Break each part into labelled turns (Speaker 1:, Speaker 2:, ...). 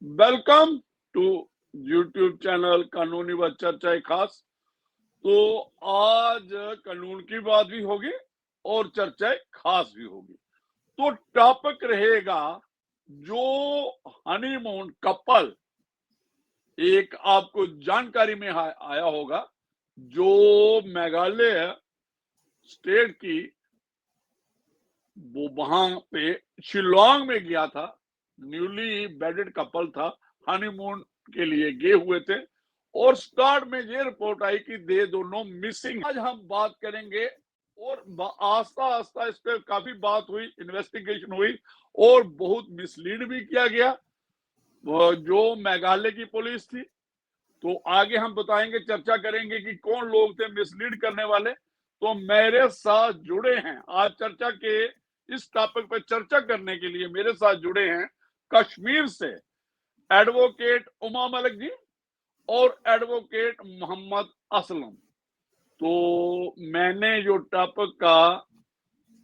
Speaker 1: Welcome to YouTube channel कानूनी व चर्चा खास। तो आज कानून की बात भी होगी और चर्चा खास भी होगी। तो टॉपिक रहेगा जो हनीमून कपल, एक आपको जानकारी में आया होगा, जो मेघालय स्टेट की वो वहां पे शिलोंग में गया था। न्यूली वेडेड कपल था, हनीमून के लिए गए हुए थे और स्टार्ट में ये रिपोर्ट आई कि दे दोनों मिसिंग। आज हम बात करेंगे और आस्ता आस्ता इस पर काफी बात हुई, इन्वेस्टिगेशन हुई और बहुत मिसलीड भी किया गया जो मेघालय की पुलिस थी। तो आगे हम बताएंगे, चर्चा करेंगे कि कौन लोग थे मिसलीड करने वाले। तो मेरे साथ जुड़े हैं आज चर्चा के इस टॉपिक पर चर्चा करने के लिए, मेरे साथ जुड़े हैं कश्मीर से एडवोकेट उमा मलिक जी और एडवोकेट मोहम्मद असलम। तो मैंने जो टॉपिक का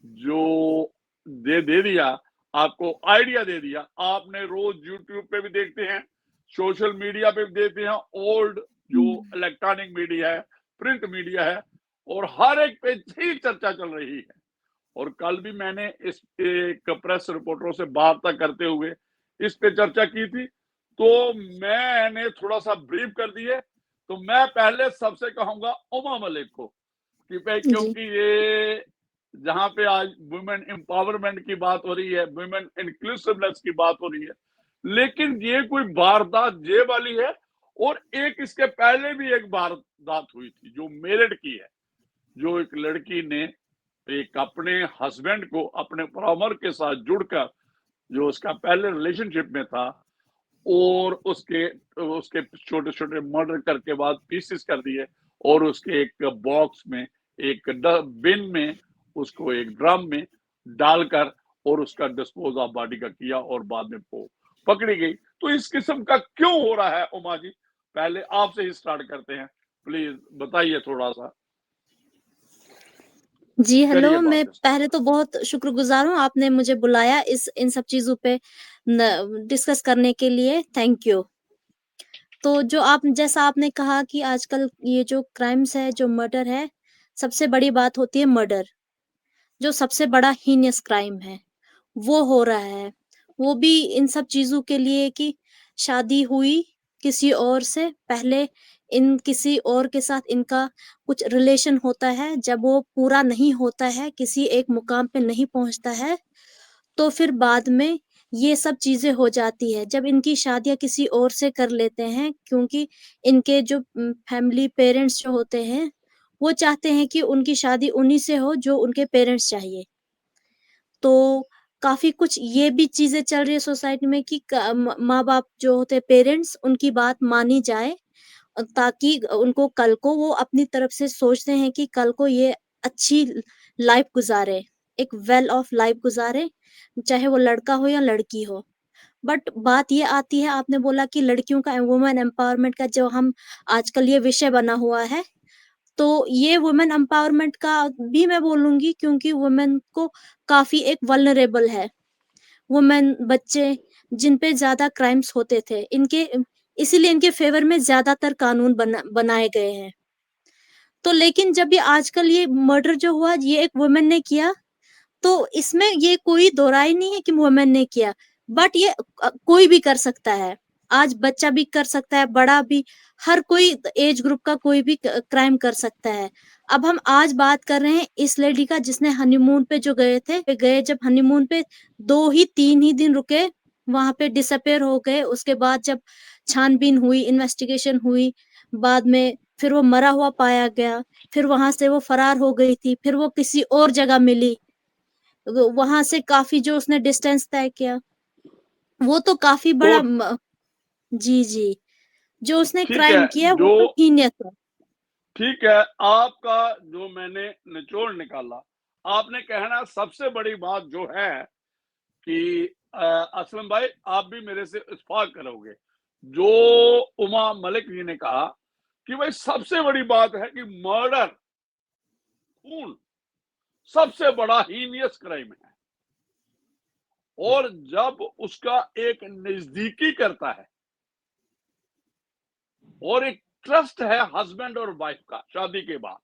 Speaker 1: जो दे दिया, आपको आइडिया दे दिया। आपने रोज यूट्यूब पे भी देखते हैं, सोशल मीडिया पे भी देखते हैं, ओल्ड जो इलेक्ट्रॉनिक मीडिया है, प्रिंट मीडिया है, और हर एक पे ही चर्चा चल रही है। और कल भी मैंने इस एक प्रेस रिपोर्टरों से वार्ता करते हुए इस पे चर्चा की थी। तो मैंने थोड़ा सा ब्रीफ कर दिए। तो मैं पहले सबसे कहूंगा उमा मलिक को कि भाई,
Speaker 2: जी
Speaker 1: क्योंकि ये जहां पे आज वुमेन एम्पावरमेंट की बात हो रही है, वुमेन इंक्लूसिवनेस की बात हो रही है, लेकिन ये कोई वारदात ये वाली है। और एक इसके पहले भी एक वारदात हुई थी जो मेरठ की है, जो एक लड़की ने एक अपने हस्बैंड को अपने परामर के साथ जुड़कर, जो उसका पहले रिलेशनशिप में था, और उसके उसके छोटे छोटे मर्डर करके बाद पीसेस कर दिए और उसके एक बॉक्स में, एक बिन में, उसको एक ड्रम में डालकर और उसका डिस्पोज ऑफ बॉडी का किया और बाद में वो पकड़ी गई। तो इस किस्म का क्यों हो रहा है उमा जी? पहले आपसे ही स्टार्ट करते हैं, प्लीज बताइए थोड़ा सा,
Speaker 2: जी हेलो।
Speaker 1: करिए
Speaker 2: मैं
Speaker 1: बात इस
Speaker 2: पहले तो बहुत शुक्रगुजार हूँ, आपने मुझे बुलाया इन सब चीजों पे डिस्कस करने के लिए। Thank you. तो जो आप जैसा आपने कहा कि आजकल ये जो क्राइम्स है, जो मर्डर है, सबसे बड़ी बात होती है मर्डर, जो सबसे बड़ा हीनियस क्राइम है वो हो रहा है। वो भी इन सब चीजों के लिए कि शादी हुई किसी और से, पहले इन किसी और के साथ इनका कुछ रिलेशन होता है, जब वो पूरा नहीं होता है, किसी एक मुकाम पे नहीं पहुंचता है, तो फिर बाद में ये सब चीजें हो जाती है। जब इनकी शादियां किसी और से कर लेते हैं, क्योंकि इनके जो फैमिली पेरेंट्स जो होते हैं, वो चाहते हैं कि उनकी शादी उन्हीं से हो जो उनके पेरेंट्स चाहिए। तो काफ़ी कुछ ये भी चीज़ें चल रही है सोसाइटी में कि माँ-बाप जो होते हैं, पेरेंट्स, उनकी बात मानी जाए, ताकि उनको कल को वो अपनी तरफ से सोचते हैं कि कल को ये अच्छी लाइफ गुज़ारे, एक वेल ऑफ लाइफ गुज़ारे, चाहे वो लड़का हो या लड़की हो। बट बात ये आती है, आपने बोला कि लड़कियों का वुमेन एम्पावरमेंट का जो हम आजकल ये विषय बना हुआ है, तो ये वुमेन एम्पावरमेंट का भी मैं बोलूँगी, क्योंकि वुमेन को काफ़ी एक वल्नरेबल है। वुमेन, बच्चे, जिन पे ज़्यादा क्राइम्स होते थे, इनके इसीलिए इनके फ़ेवर में ज़्यादातर कानून बनाए गए हैं। तो लेकिन जब ये आजकल ये मर्डर जो हुआ, ये एक वुमेन ने किया, तो इसमें ये कोई दो राय नहीं है कि वुमेन ने किया, बट ये कोई भी कर सकता है। आज बच्चा भी कर सकता है, बड़ा भी, हर कोई एज ग्रुप का कोई भी क्राइम कर सकता है। अब हम आज बात कर रहे हैं इस लेडी का, जिसने हनीमून पे जो गए थे, गए जब हनीमून पे 2 ही 3 ही दिन रुके, वहां पे डिसअपेयर हो गए। उसके बाद जब छानबीन हुई, इन्वेस्टिगेशन हुई, बाद में फिर वो मरा हुआ पाया गया, फिर वहां से वो फरार हो गई थी, फिर वो किसी और जगह मिली, वहां से काफी जो उसने डिस्टेंस तय किया, वो तो काफी
Speaker 1: तो
Speaker 2: बड़ा जी जी, जो उसने
Speaker 1: ठीक है,
Speaker 2: क्राइम किया वो
Speaker 1: जो
Speaker 2: तो हीनियस है।
Speaker 1: ठीक है, आपका जो मैंने निचोड़ निकाला, आपने कहना सबसे बड़ी बात जो है कि असलम भाई, आप भी मेरे से इत्तेफाक करोगे, जो उमा मलिक जी ने कहा कि भाई सबसे बड़ी बात है कि मर्डर, खून सबसे बड़ा हीनियस क्राइम है। और जब उसका एक नजदीकी करता है और एक ट्रस्ट है हस्बैंड और वाइफ का शादी के बाद,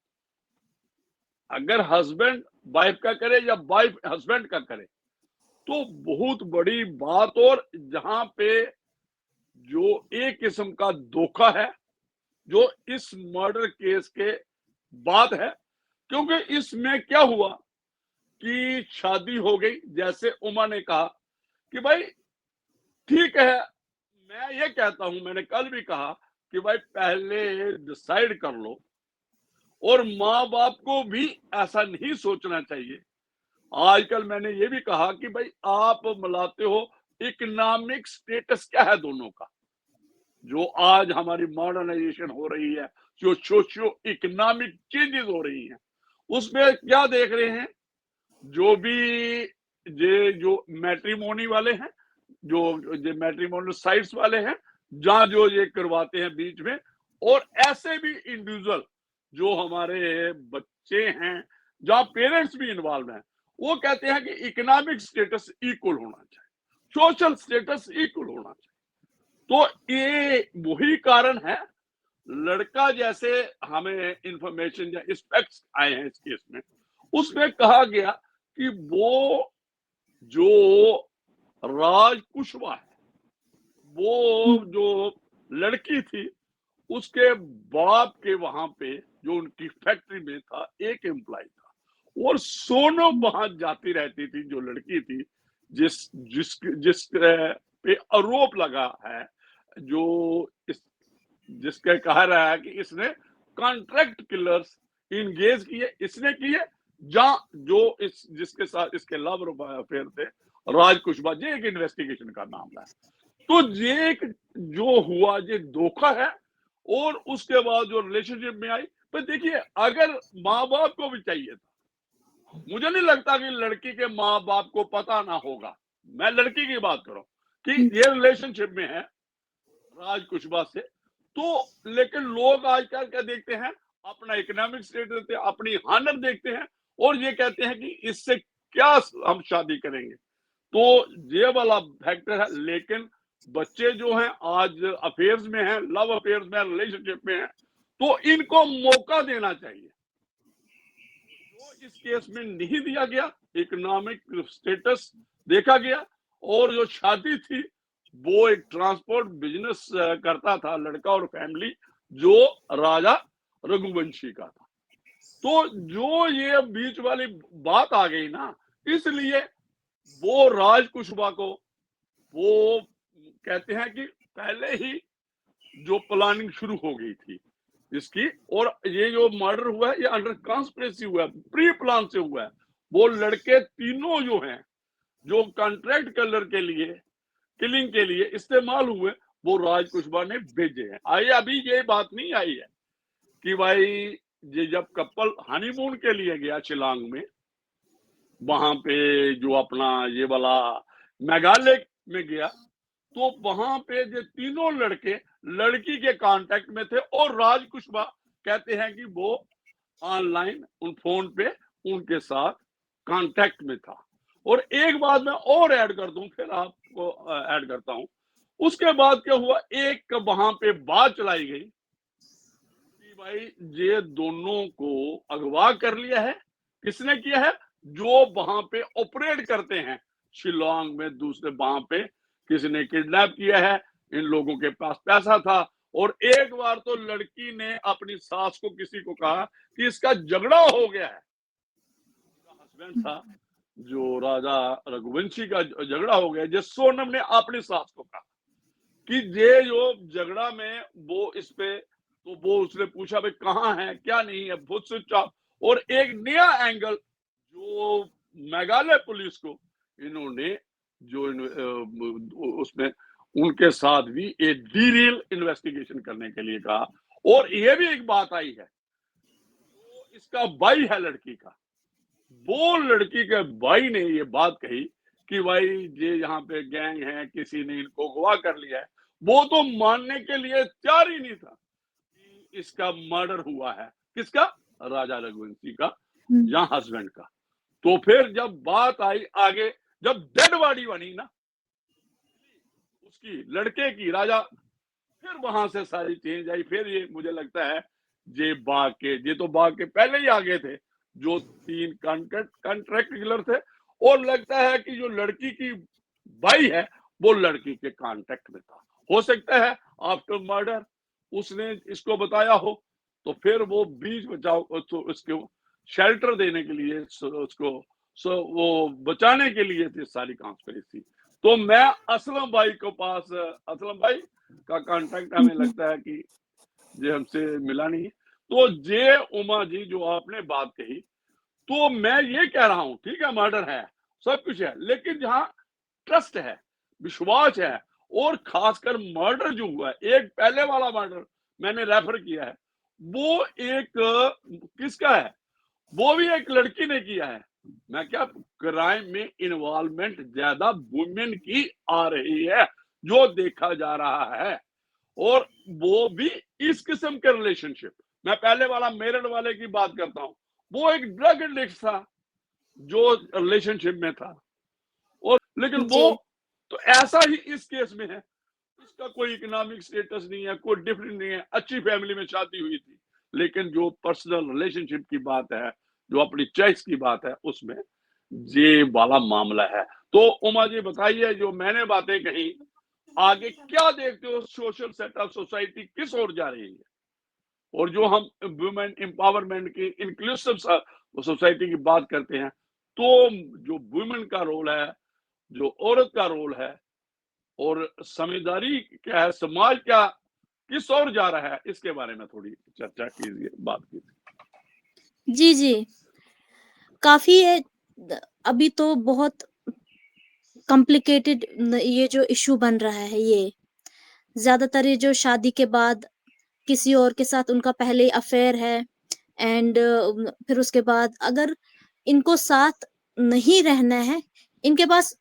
Speaker 1: अगर हस्बैंड वाइफ का करे या वाइफ हस्बैंड का करे तो बहुत बड़ी बात। और जहां पे जो एक किस्म का धोखा है जो इस मर्डर केस के बाद है, क्योंकि इसमें क्या हुआ कि शादी हो गई, जैसे उमा ने कहा कि भाई ठीक है, मैं ये कहता हूं, मैंने कल भी कहा कि भाई पहले डिसाइड कर लो, और माँ बाप को भी ऐसा नहीं सोचना चाहिए। आजकल मैंने ये भी कहा कि भाई आप मिलाते हो, इकोनॉमिक स्टेटस क्या है दोनों का, जो आज हमारी मॉडर्नाइजेशन हो रही है, जो सोशियो इकोनॉमिक चेंजेस हो रही हैं, उसमें क्या देख रहे हैं, जो भी ये जो मैट्रिमोनी वाले हैं, जो मैट्रिमोनियल साइट्स वाले हैं, जहां जो ये करवाते हैं बीच में, और ऐसे भी इंडिविजुअल जो हमारे बच्चे हैं जहां पेरेंट्स भी इन्वॉल्व हैं, वो कहते हैं कि इकोनॉमिक स्टेटस इक्वल होना चाहिए, सोशल स्टेटस इक्वल होना चाहिए। तो ये वही कारण है, लड़का जैसे हमें इंफॉर्मेशन या स्पेक्ट्स आए हैं इस केस में, उसमें कहा गया कि वो जो राज कुशवाहा है, वो जो लड़की थी उसके बाप के वहां पे जो उनकी फैक्ट्री में था एक एम्प्लॉय था, और सोनम वहां जाती रहती थी, जो लड़की थी जिस पे आरोप लगा है, जो जिसके कहा रहा है कि इसने कॉन्ट्रैक्ट किलर्स इंगेज किए, इसने किए, जहां जो जिसके साथ इसके लव अफेयर थे राज कुशवाहा, ये एक इन्वेस्टिगेशन का मामला है। तो ये एक जो हुआ ये धोखा है, और उसके बाद जो रिलेशनशिप में आई, तो देखिए अगर माँ बाप को भी चाहिए था, मुझे नहीं लगता कि लड़की के माँ बाप को पता ना होगा, मैं लड़की की बात कर रहा हूं कि ये रिलेशनशिप में है राज कुशवाहा से, तो लेकिन लोग आजकल क्या देखते हैं, अपना इकोनॉमिक स्टेटस देखते हैं, अपनी हानर देखते हैं, और ये कहते हैं कि इससे क्या हम शादी करेंगे, तो ये वाला फैक्टर है। लेकिन बच्चे जो हैं आज अफेयर्स में हैं, लव अफेयर्स में, रिलेशनशिप में हैं, तो इनको मौका देना चाहिए, जो इस केस में नहीं दिया गया। इकोनॉमिक स्टेटस देखा गया, और जो शादी थी वो एक ट्रांसपोर्ट बिजनेस करता था लड़का और फैमिली, जो राजा रघुवंशी का था। तो जो ये बीच वाली बात आ गई ना, इसलिए वो राज कुशवाहा को वो कहते हैं कि पहले ही जो प्लानिंग शुरू हो गई थी इसकी, और ये जो मर्डर हुआ है ये अंडर कॉन्स्पिरेसी हुआ है, प्री प्लान से हुआ है। वो लड़के तीनों जो हैं, जो कॉन्ट्रैक्ट कलर के लिए किलिंग के लिए इस्तेमाल हुए, वो राज कुशवाहा ने भेजे हैं। आइए, अभी ये बात नहीं आई है कि भाई ये जब कपल हनीमून के लिए गया शिलांग में, वहां पे जो अपना ये वाला मेघालय में गया, तो वहां पे जो तीनों लड़के लड़की के कांटेक्ट में थे, और राज कुशवाहा कहते हैं कि वो ऑनलाइन उन फोन पे उनके साथ कांटेक्ट में था। और एक बात मैं और ऐड कर दूं, फिर आपको ऐड करता हूं। उसके बाद क्या हुआ, एक वहां पे बात चलाई गई कि भाई ये दोनों को अगवा कर लिया है, किसने किया है, जो वहां पे ऑपरेट करते हैं शिलोंग में, दूसरे वहां पे किसी ने किडनैप किया है, इन लोगों के पास पैसा था। और एक बार तो लड़की ने अपनी सास को किसी को कहा कि इसका झगड़ा हो गया है, उसका हस्बैंड था जो राजा रघुवंशी का झगड़ा हो गया, जिस सोनम ने अपनी सास को कहा कि ये जो झगड़ा में वो इस पे, तो वो उसने पूछा भाई कहाँ है, क्या नहीं है, बहुत स्विच ऑफ। और एक नया एंगल जो मेघालय पुलिस को इन्होंने जो उसमें उनके साथ भी एक डीरियल इन्वेस्टिगेशन करने के लिए कहा। और ये भी एक बात आई है, जो इसका भाई है लड़की का, वो लड़की के भाई ने ये बात कही कि भाई ये यहाँ पे गैंग है, किसी ने इनको अगवा कर लिया है। वो तो मानने के लिए तैयार ही नहीं था कि इसका मर्डर हुआ है, किसका, राजा रघुवंशी का, या हस्बैंड का। तो फिर जब बात आई आगे, जब डेड बॉडी बनी ना उसकी लड़के की राजा, फिर वहां से सारी चेंज आई। फिर ये मुझे लगता है ये तो बाग के पहले ही आगे थे, जो 3 कॉन्ट्रैक्ट किलर थे, और लगता है कि जो लड़की की भाई है वो लड़की के कांटेक्ट में था। हो सकता है आफ्टर मर्डर उसने इसको बताया हो, तो फिर वो बीच बचाव तो उसको शेल्टर देने के लिए उसको वो बचाने के लिए थी सारी कॉन्स्पिरेसी। तो मैं असलम भाई को पास, असलम भाई का कांटेक्ट हमें लगता है कि ये हमसे मिला नहीं। तो जे उमा जी जो आपने बात कही, तो मैं ये कह रहा हूं ठीक है मर्डर है सब कुछ है, लेकिन जहां ट्रस्ट है, विश्वास है, और खासकर मर्डर जो हुआ है, एक पहले वाला मर्डर मैंने रेफर किया है, वो एक किसका है, वो भी एक लड़की ने किया है। मैं क्या, क्राइम में इन्वॉल्वमेंट ज्यादा वुमेन की आ रही है जो देखा जा रहा है, और वो भी इस किस्म के रिलेशनशिप। मैं पहले वाला मेरठ वाले की बात करता हूं, वो एक ड्रग एडिक्ट था जो रिलेशनशिप में था, और लेकिन वो
Speaker 2: जी,
Speaker 1: तो ऐसा ही इस केस में है, इसका कोई इकोनॉमिक स्टेटस नहीं है, कोई डिफरेंट नहीं है, अच्छी फैमिली में शादी हुई थी, लेकिन जो पर्सनल रिलेशनशिप की बात है, जो अपनी चॉइस की बात है, उसमें ये वाला मामला है। तो उमा जी बताइए, जो मैंने बातें कही, आगे क्या देखते हो, सोशल सेटअप सोसाइटी किस ओर जा रही है, और जो हम वुमेन एम्पावरमेंट की इंक्लूसिव सोसाइटी की बात करते हैं, तो जो वुमेन का रोल है, जो औरत का रोल है, और समझदारी क्या है, समाज क्या किस ओर जा रहा है, इसके बारे में थोड़ी चर्चा कीजिए, बात कीजिए।
Speaker 2: जी, जी। काफ़ी है अभी तो बहुत कॉम्प्लिकेटेड ये जो इश्यू बन रहा है ये। ज़्यादातर ये जो शादी के बाद किसी और के साथ उनका पहले अफ़ेयर है एंड फिर उसके बाद अगर इनको साथ नहीं रहना है, इनके पास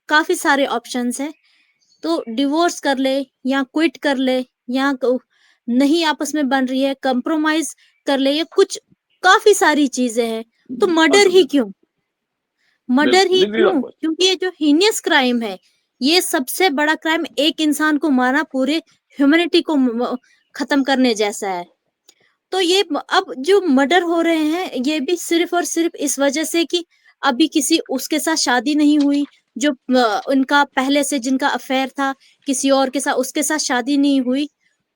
Speaker 2: काफ़ी सारे ऑप्शंस हैं। तो डिवोर्स कर ले या क्विट कर ले या नहीं आपस में बन रही है कंप्रोमाइज कर ले, या कुछ काफी सारी चीजें हैं। तो मर्डर ही
Speaker 1: बिल्कुल
Speaker 2: क्यों, मर्डर
Speaker 1: बिल्कुल
Speaker 2: ही
Speaker 1: जी,
Speaker 2: क्यों? क्योंकि ये जो हीनियस क्राइम है, ये सबसे बड़ा क्राइम, एक इंसान को मारना पूरे ह्यूमैनिटी को खत्म करने जैसा है। तो ये अब जो मर्डर हो रहे हैं, ये भी सिर्फ और सिर्फ इस वजह से कि अभी किसी उसके साथ शादी नहीं हुई, जो उनका पहले से जिनका अफेयर था किसी और के साथ, उसके साथ शादी नहीं हुई।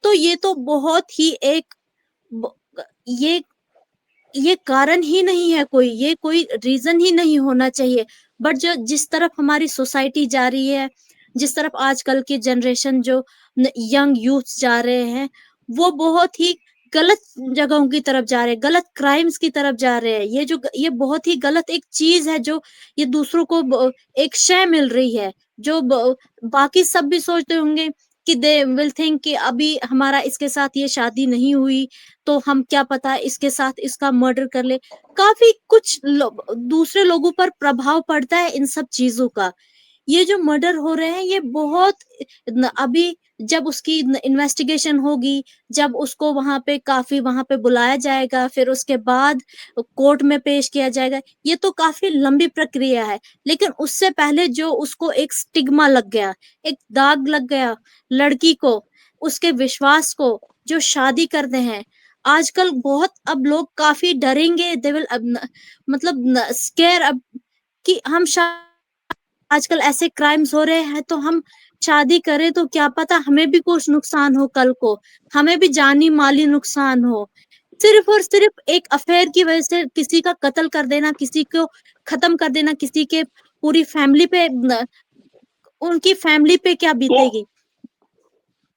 Speaker 2: तो ये तो बहुत ही एक ब- ये ये कारण ही नहीं है कोई, ये कोई रीजन ही नहीं होना चाहिए। बट जो जिस तरफ हमारी सोसाइटी जा रही है, जिस तरफ आजकल की जनरेशन जो यंग यूथ जा रहे हैं, वो बहुत ही गलत जगहों की तरफ जा रहे हैं, गलत क्राइम्स की तरफ जा रहे हैं। ये बहुत ही गलत एक चीज है जो ये दूसरों को एक शय मिल रही है, जो बाकी सब भी सोचते होंगे कि दे विल थिंक कि अभी हमारा इसके साथ ये शादी नहीं हुई, तो हम क्या पता इसके साथ इसका मर्डर कर ले। काफ़ी कुछ दूसरे लोगों पर प्रभाव पड़ता है इन सब चीज़ों का। ये जो मर्डर हो रहे हैं, ये बहुत अभी जब उसकी इन्वेस्टिगेशन होगी, जब उसको वहां पे बुलाया जाएगा, फिर उसके बाद कोर्ट में पेश किया जाएगा, ये तो काफी लंबी प्रक्रिया है। लेकिन उससे पहले जो उसको एक स्टिग्मा लग गया, एक दाग लग गया लड़की को, उसके विश्वास को, जो शादी करते हैं। आजकल बहुत अब लोग काफी डरेंगे, दे विल मतलब स्केयर अब कि हम आजकल ऐसे क्राइम्स हो रहे हैं, तो हम शादी करें तो क्या पता हमें भी कुछ नुकसान हो कल को, हमें भी जानी माली नुकसान हो। सिर्फ और सिर्फ एक अफेयर की वजह से किसी का कत्ल कर देना, किसी को खत्म कर देना, किसी के पूरी फैमिली पे उनकी फैमिली पे क्या
Speaker 1: तो
Speaker 2: बीतेगी।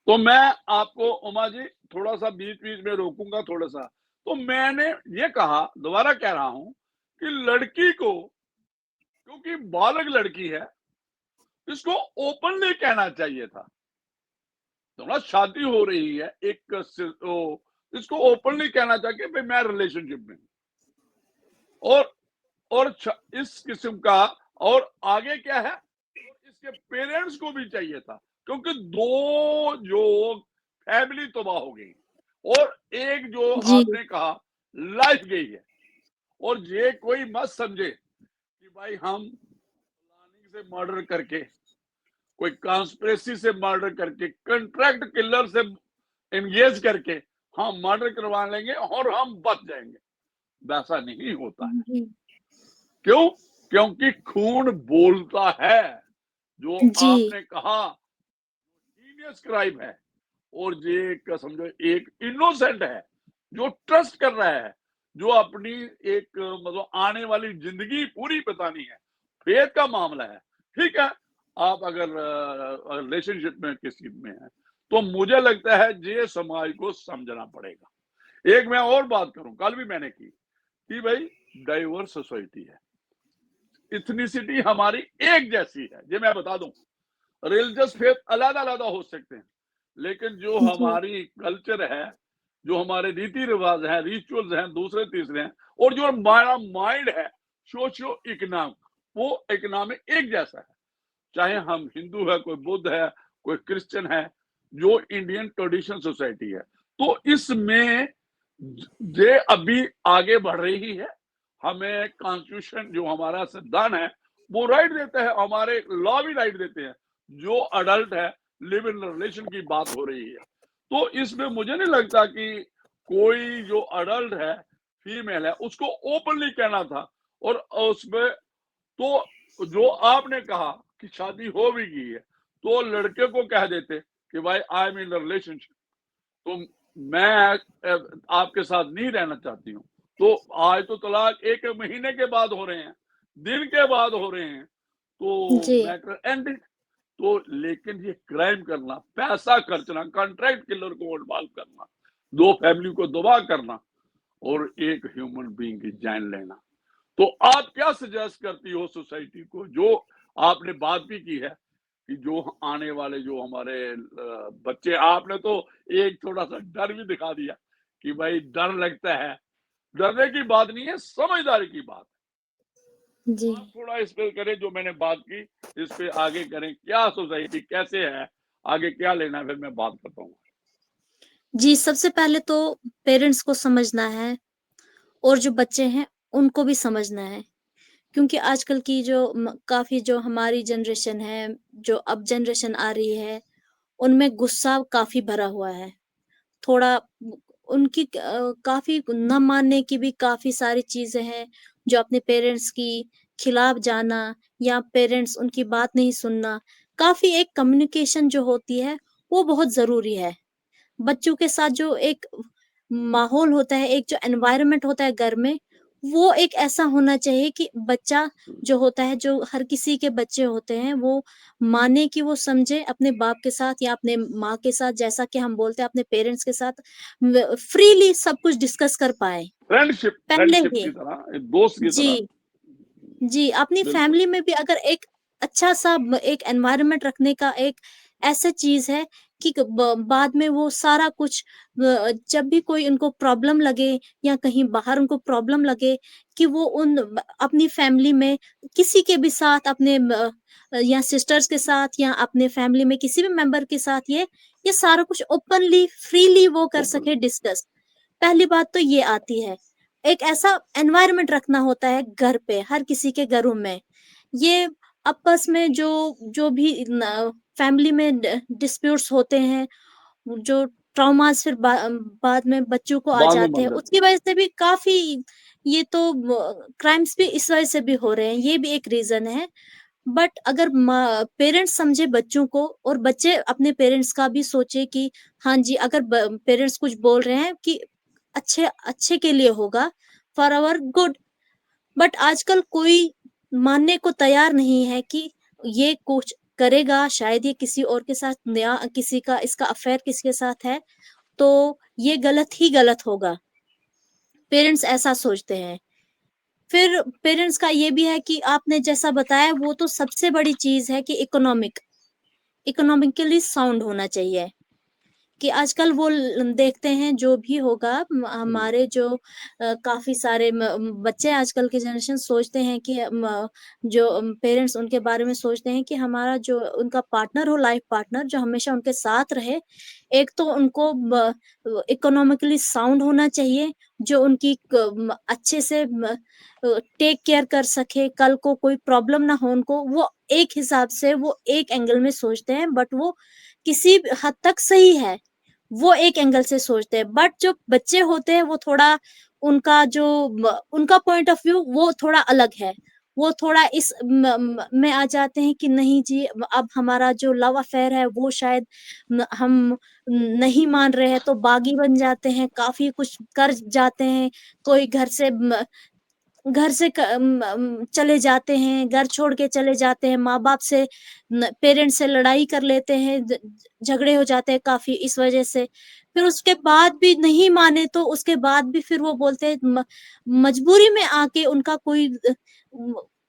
Speaker 1: तो मैं आपको उमा जी थोड़ा सा बीच बीच में रोकूंगा थोड़ा सा। तो मैंने ये कहा, दोबारा कह रहा हूं, कि लड़की को, क्योंकि बालक लड़की है, इसको ओपनली कहना चाहिए था। तो शादी हो रही है एक इसको ओपनली कहना चाहिए भाई मैं रिलेशनशिप में हूं। और इस किस्म का, और आगे क्या है, और इसके पेरेंट्स को भी चाहिए था, क्योंकि दो जो फैमिली तबाह हो गई, और एक जो
Speaker 2: जी,
Speaker 1: आपने कहा लाइफ गई है। और ये कोई मत समझे कि भाई हम फलानी से मर्डर करके, कोई कॉन्स्पिरेसी से मर्डर करके, कंट्रैक्ट किलर से एंगेज करके हम मर्डर करवा लेंगे और हम बच जाएंगे। वैसा नहीं होता है।
Speaker 2: जी,
Speaker 1: क्यों? क्योंकि खून बोलता है। जो
Speaker 2: जी,
Speaker 1: आपने कहा जीनियस क्राइम है, और ये एक समझो एक इनोसेंट है जो ट्रस्ट कर रहा है, जो अपनी एक मतलब आने वाली जिंदगी पूरी बतानी है, फेथ का मामला है। ठीक है, आप अगर रिलेशनशिप में किसी में है तो मुझे लगता है ये समाज को समझना पड़ेगा। एक मैं और बात करूं, कल भी मैंने की कि भाई डाइवर्स सोसाइटी है, इथनिसिटी हमारी एक जैसी है। ये मैं बता दूं, रिलीजियस फेथ अलग अलग हो सकते हैं, लेकिन जो
Speaker 2: जी,
Speaker 1: हमारी कल्चर है, जो हमारे रीति रिवाज हैं, रिचुअल्स हैं, दूसरे तीसरे हैं, और जो हमारा माइंड है सोशियो इकोनॉमिक, वो इकोनॉमिक एक जैसा है। चाहे हम हिंदू है, कोई बुद्ध है, कोई क्रिश्चियन है, जो इंडियन ट्रेडिशन सोसाइटी है। तो इसमें ये अभी आगे बढ़ रही है। हमें कॉन्स्टिट्यूशन जो हमारा संविधान है वो राइट देता है, हमारे लॉ भी राइट देते हैं। जो अडल्ट है, लिव इन रिलेशन की बात हो रही है, तो इसमें मुझे नहीं लगता कि कोई जो अडल्ट है, फीमेल है, उसको ओपनली कहना था। और उसमें तो जो आपने कहा कि शादी हो भी गई है, तो लड़के को कह देते कि भाई आई एम इन रिलेशनशिप, तो मैं आपके साथ नहीं रहना चाहती हूँ। तो आज तो तलाक एक महीने के बाद हो रहे हैं, दिन के बाद हो रहे हैं, तो
Speaker 2: जी,
Speaker 1: मैटर एंडेड। तो लेकिन ये क्राइम करना, पैसा खर्चना, कॉन्ट्रैक्ट किलर को इन्वॉल्व करना, दो फैमिली को दबा करना, और एक ह्यूमन बीइंग की जान लेना। तो आप क्या सजेस्ट करती हो सोसाइटी को, जो आपने बात भी की है कि जो आने वाले जो हमारे बच्चे, आपने तो एक थोड़ा सा डर भी दिखा दिया कि भाई डर लगता है। डरने की बात नहीं है, समझदारी की बात है।
Speaker 2: जी।
Speaker 1: तो आप थोड़ा इस पे करें, जो मैंने बात की इस पे आगे करें, क्या सोसाइटी कैसे है, आगे क्या लेना है, फिर मैं बात करता हूँ।
Speaker 2: जी, सबसे पहले तो पेरेंट्स को समझना है और जो बच्चे हैं, उनको भी समझना है। क्योंकि आजकल की जो काफ़ी जो हमारी जनरेशन है, जो अब जनरेशन आ रही है, उनमें गुस्सा काफ़ी भरा हुआ है। थोड़ा उनकी काफ़ी ना मानने की भी काफ़ी सारी चीज़ें हैं, जो अपने पेरेंट्स की खिलाफ जाना या पेरेंट्स उनकी बात नहीं सुनना। काफ़ी एक कम्युनिकेशन जो होती है, वो बहुत ज़रूरी है। बच्चों के साथ जो एक माहौल होता है, एक जो एनवायरनमेंट होता है घर में, वो एक ऐसा होना चाहिए कि बच्चा जो होता है, जो हर किसी के बच्चे होते हैं, वो माने कि वो समझे अपने बाप के साथ या अपने माँ के साथ, जैसा कि हम बोलते हैं अपने पेरेंट्स के साथ फ्रीली सब कुछ डिस्कस कर पाए
Speaker 1: फ्रेंडशिप,
Speaker 2: पहले
Speaker 1: फ्रेंडशिप
Speaker 2: ही।
Speaker 1: की तरह, एक दोस्त की
Speaker 2: जी।
Speaker 1: तरह।
Speaker 2: जी, अपनी
Speaker 1: बिल्कुल।
Speaker 2: फैमिली में भी अगर एक अच्छा-सा एक एनवायरनमेंट रखने का एक ऐसा चीज़ है कि क ब बाद में वो सारा कुछ जब भी कोई उनको प्रॉब्लम लगे या कहीं बाहर उनको प्रॉब्लम लगे कि वो अपनी फैमिली में किसी के भी साथ अपने या सिस्टर्स के साथ या अपने फैमिली में किसी भी मेंबर के साथ ये सारा कुछ ओपनली, फ्रीली वो कर
Speaker 1: ओपन।
Speaker 2: सके डिस्कस। पहली बात तो ये आती है। एक ऐसा एनवायरनमेंट रखना होता है घर पे, हर किसी के घरों में। ये आपस में जो जो भी फैमिली में डिस्प्यूट्स होते हैं, जो ट्रॉमास फिर बाद में बच्चों को आ
Speaker 1: बाद में
Speaker 2: जाते हैं,
Speaker 1: बन जाते
Speaker 2: उसकी वजह से भी काफ़ी ये तो क्राइम्स भी इस वजह से भी हो रहे हैं, ये भी एक रीज़न है। बट अगर पेरेंट्स समझे बच्चों को और बच्चे अपने पेरेंट्स का भी सोचे कि हाँ जी, अगर पेरेंट्स कुछ बोल रहे हैं कि अच्छे अच्छे के लिए होगा, फॉर आवर गुड। बट आजकल कोई मानने को तैयार नहीं है कि ये कुछ करेगा, शायद ये किसी और के साथ नया किसी का इसका अफेयर किसी के साथ है, तो ये गलत ही गलत होगा। पेरेंट्स ऐसा सोचते हैं। फिर पेरेंट्स का ये भी है कि आपने जैसा बताया वो तो सबसे बड़ी चीज़ है कि इकोनॉमिकली साउंड होना चाहिए। कि आजकल वो देखते हैं जो भी होगा
Speaker 1: हैं।
Speaker 2: हमारे जो काफ़ी सारे बच्चे आजकल के जनरेशन सोचते हैं कि जो पेरेंट्स उनके बारे में सोचते हैं कि हमारा जो उनका पार्टनर हो, लाइफ पार्टनर जो हमेशा उनके साथ रहे। एक तो उनको इकोनॉमिकली साउंड होना चाहिए, जो उनकी अच्छे से टेक केयर कर सके, कल को कोई प्रॉब्लम ना हो उनको, वो एक हिसाब से वो एक एंगल में सोचते हैं, बट वो किसी हद तक सही है। वो एक एंगल से सोचते हैं, बट जो बच्चे होते हैं वो थोड़ा उनका पॉइंट ऑफ व्यू वो थोड़ा अलग है। वो थोड़ा इस में आ जाते हैं कि नहीं जी, अब हमारा जो लव अफेयर है वो शायद हम नहीं मान रहे हैं, तो बागी बन जाते हैं, काफी कुछ कर जाते हैं। कोई घर से चले जाते हैं, घर छोड़ के चले जाते हैं, माँ-बाप से पेरेंट्स से लड़ाई कर लेते हैं, झगड़े हो जाते हैं काफ़ी इस वजह से। फिर उसके बाद भी नहीं माने तो उसके बाद भी फिर वो बोलते हैं मजबूरी में आके उनका कोई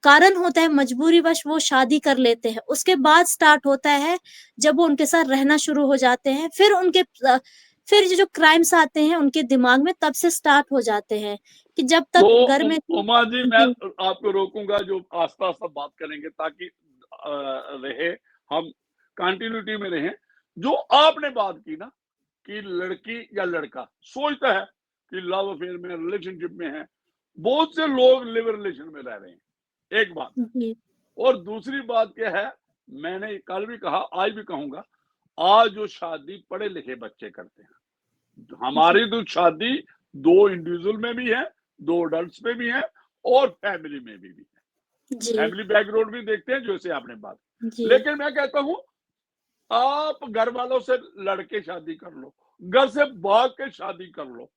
Speaker 2: कारण होता है, मजबूरीवश वो शादी कर लेते हैं। उसके बाद स्टार्ट होता है जब वो उनके साथ रहना शुरू हो जाते हैं, फिर ये जो क्राइम्स आते हैं उनके दिमाग में तब से स्टार्ट हो जाते हैं। कि जब
Speaker 1: तो
Speaker 2: तक घर में
Speaker 1: उमा जी, मैं
Speaker 2: जी,
Speaker 1: आपको रोकूंगा, जो आस्ता आस्ता बात करेंगे ताकि रहे, हम कंटिन्यूटी में रहें। जो आपने बात की ना कि लड़की या लड़का सोचता है कि लव अफेयर में, रिलेशनशिप में है, बहुत से लोग लिव रिलेशन में रह रहे हैं, एक बात है।
Speaker 2: जी,
Speaker 1: और दूसरी बात क्या है, मैंने कल भी कहा, आज भी कहूंगा, आज जो शादी पढ़े लिखे बच्चे करते हैं,
Speaker 2: जी,
Speaker 1: हमारी तो शादी दो इंडिविजुअल में भी है, दो अडल्ट में भी है, और फैमिली में भी है।
Speaker 2: जी,
Speaker 1: फैमिली बैकग्राउंड भी देखते हैं, जैसे आपने बात।
Speaker 2: जी,
Speaker 1: लेकिन मैं कहता हूं, आप घर वालों से लड़के शादी कर लो, घर से भाग के शादी कर लो,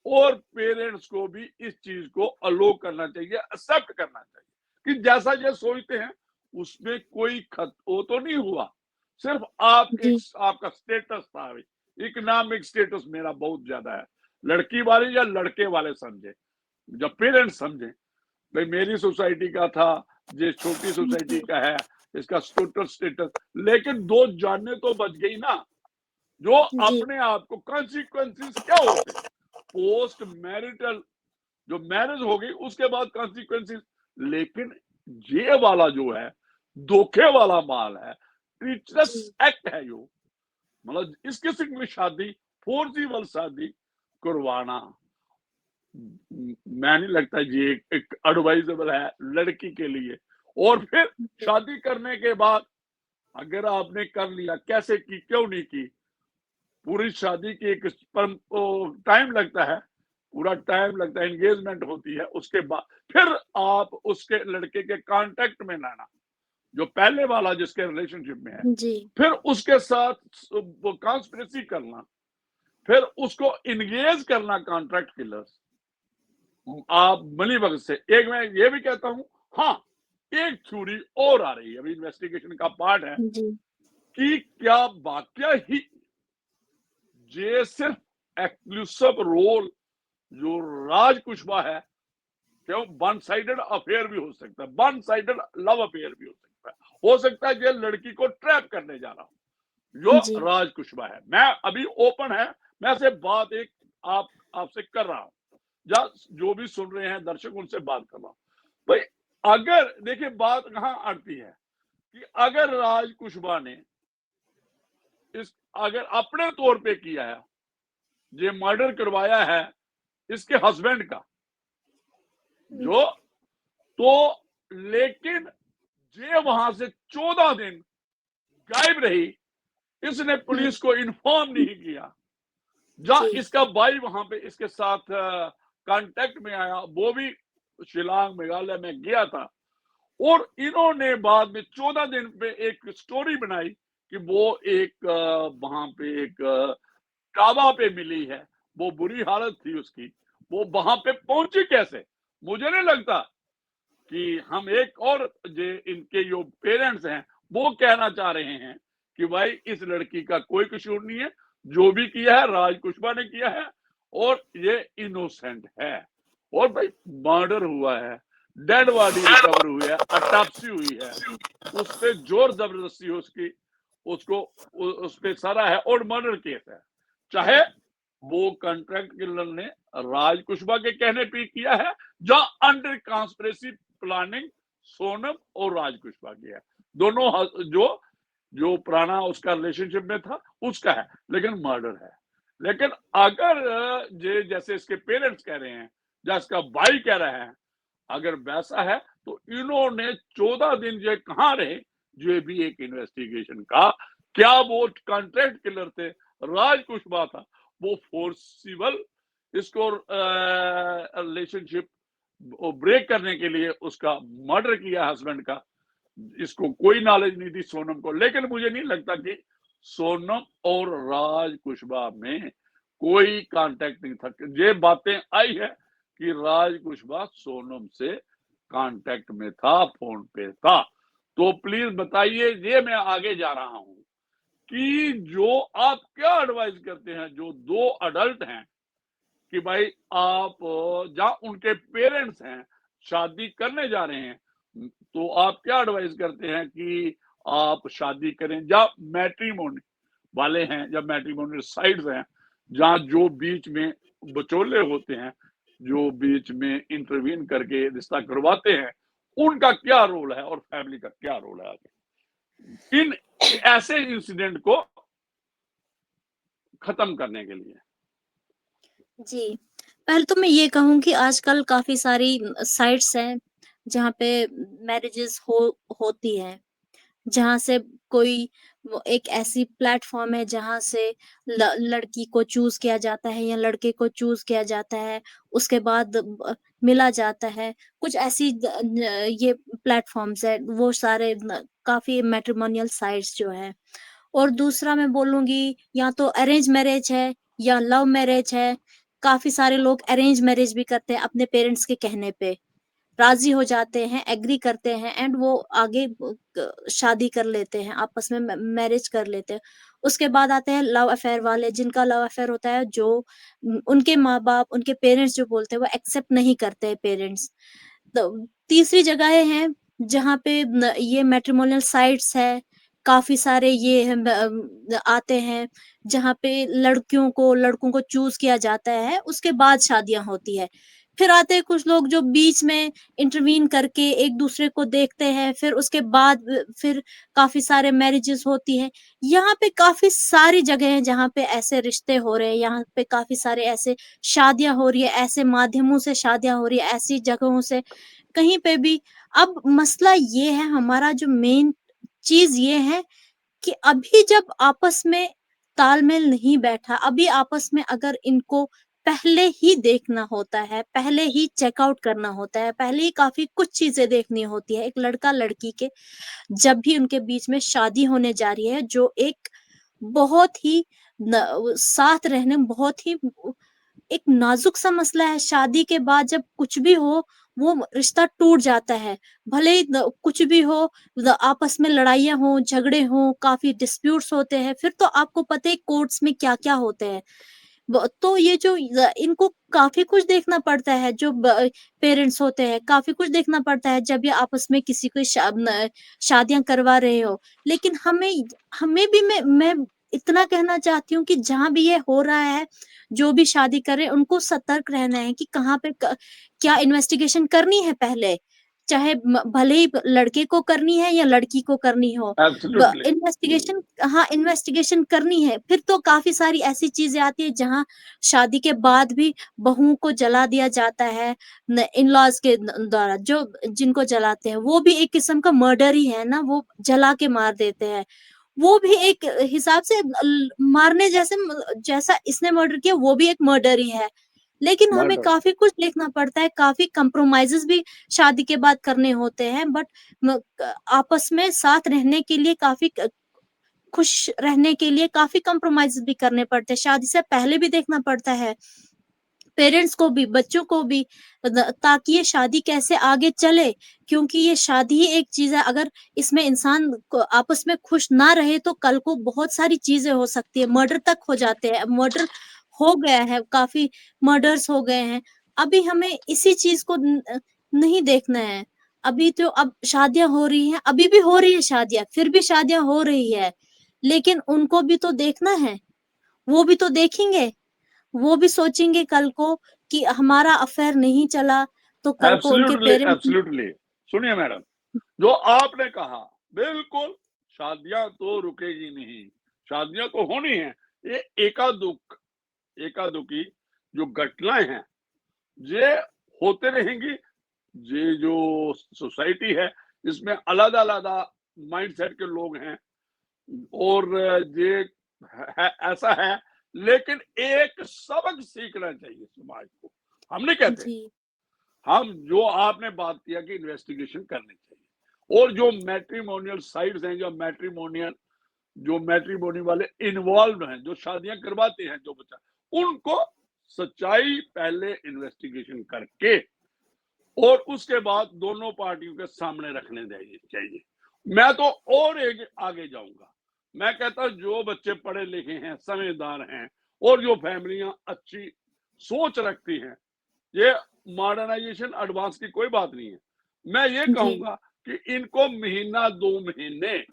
Speaker 1: और पेरेंट्स को भी इस चीज को अलो करना चाहिए, एक्सेप्ट करना चाहिए कि जैसा ये सोचते हैं उसमें कोई खत वो तो नहीं हुआ, सिर्फ
Speaker 2: जी,
Speaker 1: आपका स्टेटस था। इकोनॉमिक स्टेटस मेरा बहुत ज्यादा है, लड़की वाले या लड़के वाले समझे, जब पेरेंट्स समझे भाई मेरी सोसाइटी का था, ये छोटी सोसाइटी का है, इसका टोटल स्टेटस, लेकिन दो जाने तो बच गई ना, जो
Speaker 2: जी,
Speaker 1: अपने आप को कॉन्सिक्वेंसेस क्या होते हैं पोस्ट मैरिटल, जो मैरिज हो गई उसके बाद कॉन्सिक्वेंसेस। लेकिन ये वाला जो है धोखे वाला माल है, ट्रीचरस
Speaker 2: जी,
Speaker 1: एक्ट है, जो मतलब इस किस्म की शादी, फोर्सिबल शादी करवाना, मैं नहीं लगता जी एक एडवाइजेबल है लड़की के लिए। और फिर शादी करने के बाद अगर आपने कर लिया, कैसे की, क्यों नहीं की, पूरी शादी की एक टाइम लगता है, पूरा टाइम लगता है, एंगेजमेंट होती है, उसके बाद फिर आप उसके लड़के के कांटेक्ट में लाना, जो पहले वाला जिसके रिलेशनशिप में है,
Speaker 2: जी,
Speaker 1: फिर उसके साथ कॉन्स्पिरेसी करना, फिर उसको इंगेज करना कॉन्ट्रैक्ट किलर्स, आप मिली भगत से। एक मैं ये भी कहता हूं, हाँ, एक थ्योरी और आ रही है, अभी इन्वेस्टिगेशन का पार्ट है,
Speaker 2: जी,
Speaker 1: कि क्या वाकया ही ये सिर्फ एक्सक्लूसिव रोल जो राज कुशवाहा है, क्यों वन साइडेड अफेयर भी हो सकता है, वन साइडेड लव अफेयर भी हो सकता है ये लड़की को ट्रैप करने जा रहा हूं, जो
Speaker 2: जी,
Speaker 1: राज कुशवाहा है। मैं अभी ओपन है, मैं से बात एक आपसे कर रहा हूं, या जो भी सुन रहे हैं दर्शक उनसे बात कर रहा हूं भाई। अगर देखिए बात कहां अड़ती है कि अगर राज कुशवाहा ने इस अगर अपने तौर पे किया है, ये मर्डर करवाया है इसके हस्बैंड का, जो तो, लेकिन ये वहां से 14 दिन गायब रही, इसने
Speaker 2: हुँ,
Speaker 1: पुलिस को इन्फॉर्म नहीं किया। जहां
Speaker 2: जी,
Speaker 1: इसका भाई वहां पे इसके साथ कांटेक्ट में आया, वो भी शिलांग मेघालय में गया था, और इन्होंने बाद में 14 दिन पे एक स्टोरी बनाई कि वो एक वहां पे एक टाबा पे मिली है, वो बुरी हालत थी उसकी, वो वहां पे पहुंची कैसे। मुझे नहीं लगता कि हम एक और जे इनके जो पेरेंट्स हैं वो कहना चाह रहे हैं कि भाई इस लड़की का कोई कसूर नहीं है, जो भी किया है राज कुशवाहा ने किया है, और ये इनोसेंट है। और भाई मर्डर हुआ है, डेड बॉडी रिकवर हुई है, अटॉप्सी हुई है, उस पे जोर जबरदस्ती उसकी उसको उस पे सरा है, और मर्डर केस है। चाहे वो कॉन्ट्रैक्ट किलर ने राज कुशवाहा के कहने पे किया है, जहां अंडर कॉन्स्पिरेसी प्लानिंग सोनम और राज कुशवाहा की है, दोनों जो जो पुराना उसका रिलेशनशिप में था उसका है, लेकिन मर्डर है। लेकिन अगर जैसे इसके पेरेंट्स कह रहे हैं या इसका भाई कह रहा है, अगर वैसा है तो इन्होंने 14 दिन जो कहाँ रहे, जो भी एक इन्वेस्टिगेशन का, क्या वो कॉन्ट्रैक्ट किलर थे, राज कुशवाहा था, वो फोर्सिबल इसको रिलेशनशिप ब्रेक करने के लिए उसका मर्डर किया हस्बैंड का, इसको कोई नॉलेज नहीं थी सोनम को। लेकिन मुझे नहीं लगता कि सोनम और राज कुशवाहा में कोई कांटेक्ट नहीं था। ये बातें आई है कि राज कुशवाहा सोनम से कांटेक्ट में था, फोन पे था। तो प्लीज बताइए, ये मैं आगे जा रहा हूं कि जो आप क्या एडवाइस करते हैं, जो दो अडल्ट हैं, कि भाई आप जहां उनके पेरेंट्स हैं, शादी करने जा रहे हैं, तो आप क्या एडवाइस करते हैं कि आप शादी करें, जहां मैट्रिमोनी वाले हैं, जब मैट्रिमोनियल साइट्स हैं, जहां जो बीच में बचोले होते हैं, जो बीच में इंटरवीन करके रिश्ता करवाते हैं, उनका क्या रोल है और फैमिली का क्या रोल है आगे इन ऐसे इंसिडेंट को खत्म करने के लिए?
Speaker 2: जी, पहले तो मैं ये कहूँ कि आजकल काफ़ी सारी साइट्स हैं, जहाँ पे मैरेजेज़ होती हैं। जहाँ से कोई वो एक ऐसी प्लेटफ़ॉर्म है जहाँ से लड़की को चूज़ किया जाता है या लड़के को चूज़ किया जाता है, उसके बाद मिला जाता है। कुछ ऐसी ये प्लेटफ़ॉर्म्स हैं, वो सारे काफ़ी मैट्रिमोनियल साइट्स जो हैं। और दूसरा मैं बोलूँगी, या तो अरेंज मैरेज है या लव मैरेज है। काफ़ी सारे लोग अरेंज मैरेज भी करते हैं अपने पेरेंट्स के कहने पे। राज़ी हो जाते हैं, एग्री करते हैं एंड वो आगे शादी कर लेते हैं, आपस में मैरिज कर लेते हैं। उसके बाद आते हैं लव अफेयर वाले, जिनका लव अफेयर होता है, जो उनके माँ-बाप, उनके पेरेंट्स जो बोलते हैं वो एक्सेप्ट नहीं करते हैं पेरेंट्स। तो तीसरी जगहें हैं जहाँ पे ये मैट्रिमोनियल साइट्स है, काफ़ी सारे ये आते हैं जहाँ पे लड़कियों को लड़कों को चूज़ किया जाता है, उसके बाद शादियाँ होती है। फिर आते हैं कुछ लोग जो बीच में इंटरवीन करके एक-दूसरे को देखते हैं, फिर उसके बाद फिर काफ़ी सारे मैरेजेज़ होती हैं। यहाँ पे काफ़ी सारी जगह हैं जहाँ पे ऐसे रिश्ते हो रहे हैं, यहाँ पे काफ़ी सारे ऐसे शादियाँ हो रही है, ऐसे माध्यमों से शादियाँ हो रही है, ऐसी जगहों से कहीं पे भी। अब मसला ये है, हमारा जो मेन चीज़ ये है कि अभी जब आपस में तालमेल नहीं बैठा, अभी आपस में अगर इनको पहले ही देखना होता है, पहले ही चेक आउट करना होता है, पहले ही काफ़ी कुछ चीज़ें देखनी होती है, एक लड़का-लड़की के जब भी उनके बीच में शादी होने जा रही है, जो एक बहुत ही साथ रहने में बहुत ही एक नाजुक-सा मसला है। शादी के बाद जब कुछ भी हो, वो रिश्ता टूट जाता है। भले ही कुछ भी हो, आपस में लड़ाइयाँ हों, झगड़े हों, काफ़ी डिस्प्यूट्स होते हैं, फिर तो आपको पता है कोर्ट्स में क्या-क्या होते हैं। तो ये जो इनको काफ़ी कुछ देखना पड़ता है, जो पेरेंट्स होते हैं, काफ़ी कुछ देखना पड़ता है जब ये आपस में किसी को शादियाँ करवा रहे हो। लेकिन हमें हमें भी मैं इतना कहना चाहती हूँ कि जहाँ भी ये हो रहा है, जो भी शादी कर रहे हैं, उनको सतर्क रहना है कि कहाँ पे क्या इन्वेस्टिगेशन करनी है पहले। चाहे भले ही लड़के को करनी है या लड़की को करनी हो।
Speaker 1: एब्सोल्युटली।
Speaker 2: इन्वेस्टिगेशन, हाँ, इन्वेस्टिगेशन करनी है। फिर तो काफ़ी सारी ऐसी चीज़ें आती हैं जहाँ शादी के बाद भी बहुओं को जला दिया जाता है इन-लॉज़ के द्वारा, जो जिनको जलाते हैं, वो भी एक किस्म का मर्डर ही है ना, वो जला के मार देते हैं। वो भी एक हिसाब से मारने जैसे जैसा इसने मर्डर किया, वो भी एक मर्डर ही है। लेकिन हमें
Speaker 1: मर्डर।
Speaker 2: काफ़ी कुछ देखना पड़ता है, काफ़ी कंप्रोमाइज़ेज़ भी शादी के बाद करने होते हैं, बट आपस में साथ रहने के लिए काफ़ी खुश रहने के लिए काफ़ी कंप्रोमाइज़ भी करने पड़ते हैं, शादी से पहले भी देखना पड़ता है, पेरेंट्स को भी, बच्चों को भी, ताकि ये शादी कैसे आगे चले, क्योंकि ये शादी ही एक चीज़ है, अगर इसमें इंसान को आपस में खुश ना रहे तो कल को बहुत सारी चीज़ें हो सकती है, मर्डर तक हो जाते हैं, मर्डर हो गया है, काफ़ी मर्डर्स हो गए हैं। अभी हमें इसी चीज़ को नहीं देखना है, अभी तो अब शादियाँ हो रही हैं, अभी भी हो रही है शादियाँ, फिर भी शादियाँ हो रही है, लेकिन उनको भी तो देखना है, वो भी तो देखेंगे। वो भी सोचेंगे कल को कि हमारा अफ़ेयर नहीं चला, तो कल को उनके
Speaker 1: एब्सोल्युटली,
Speaker 2: पेरेंट्स।
Speaker 1: एब्सोल्युटली। सुनिए मैडम, जो आपने कहा बिल्कुल, शादियां तो रुकेगी नहीं, शादियां तो होनी है। ये एकादुकी जो घटनाएं हैं, ये होते रहेंगी। ये जो सोसाइटी है इसमें अलग अलग माइंडसेट के लोग हैं और ये ऐसा है, लेकिन एक सबक सीखना चाहिए समाज को। हम नहीं कहते,
Speaker 2: जी।
Speaker 1: हम जो आपने बात किया कि इन्वेस्टिगेशन करनी चाहिए, और जो मैट्रिमोनियल साइट्स हैं, जो मैट्रिमोनी वाले इन्वॉल्व हैं, जो शादियां करवाते हैं जो बच्चा, उनको सच्चाई पहले इन्वेस्टिगेशन करके और उसके बाद दोनों पार्टियों के सामने रखने चाहिए। मैं तो और एक आगे जाऊंगा, मैं कहता हूं जो बच्चे पढ़े लिखे हैं, समझदार हैं और जो फैमिलियां अच्छी सोच रखती हैं, ये मॉडर्नाइजेशन एडवांस की कोई बात नहीं है, मैं ये
Speaker 2: जी।
Speaker 1: कहूंगा कि इनको महीना 2 महीने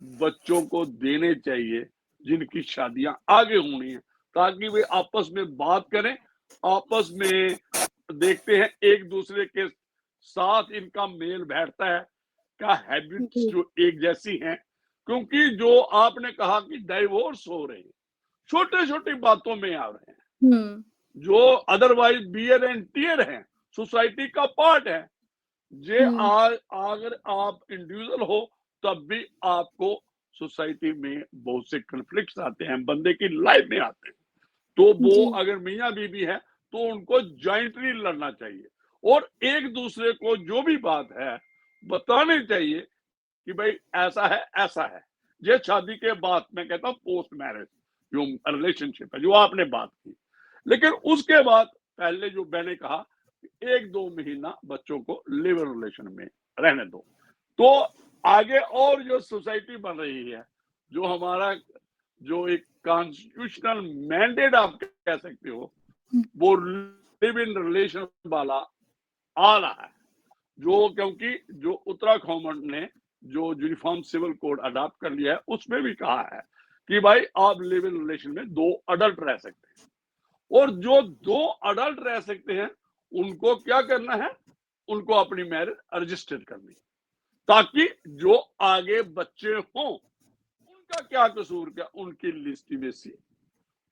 Speaker 1: बच्चों को देने चाहिए जिनकी शादियां आगे होनी है, ताकि वे आपस में बात करें, आपस में देखते हैं एक दूसरे के साथ इनका मेल बैठता है, क्या हैबिट्स
Speaker 2: जी।
Speaker 1: जो एक जैसी हैं। क्योंकि जो आपने कहा कि डाइवोर्स हो रहे हैं, छोटे छोटी बातों में आ रहे हैं,
Speaker 2: हुँ।
Speaker 1: जो अदरवाइज बियर एंड टीयर हैं, सोसाइटी का पार्ट है। ये
Speaker 2: हुँ।
Speaker 1: अगर आप इंडिविजुअल हो तब भी आपको सोसाइटी में बहुत से कन्फ्लिक्ट्स आते हैं, बंदे की लाइफ में आते हैं। तो वो
Speaker 2: जी।
Speaker 1: अगर मियाँ बीवी है तो उनको जॉइंटली लड़ना चाहिए और एक दूसरे को जो भी बात है बतानी चाहिए कि भाई ऐसा है, ऐसा है। ये शादी के बाद, मैं कहता हूँ पोस्ट मैरिज जो रिलेशनशिप है, जो आपने बात की, लेकिन उसके बाद पहले जो मैंने कहा 1-2 महीना बच्चों को लिव इन रिलेशन में रहने दो। तो आगे और जो सोसाइटी बन रही है, जो हमारा जो एक कॉन्स्टिट्यूशनल मैंडेट आप कह सकते हो,
Speaker 2: हुँ।
Speaker 1: वो लिव इन रिलेशन वाला आ रहा है। जो क्योंकि जो उत्तराखंड ने जो यूनिफॉर्म सिविल कोड अडॉप्ट कर लिया है, उसमें भी कहा है कि भाई आप लिव इन रिलेशन में 2 अडल्ट रह सकते हैं, और जो 2 अडल्ट रह सकते हैं उनको क्या करना है, उनको अपनी मैरिज रजिस्टर करनी है, ताकि जो आगे बच्चे हों उनका क्या कसूर, क्या उनकी लिस्टिमेसी,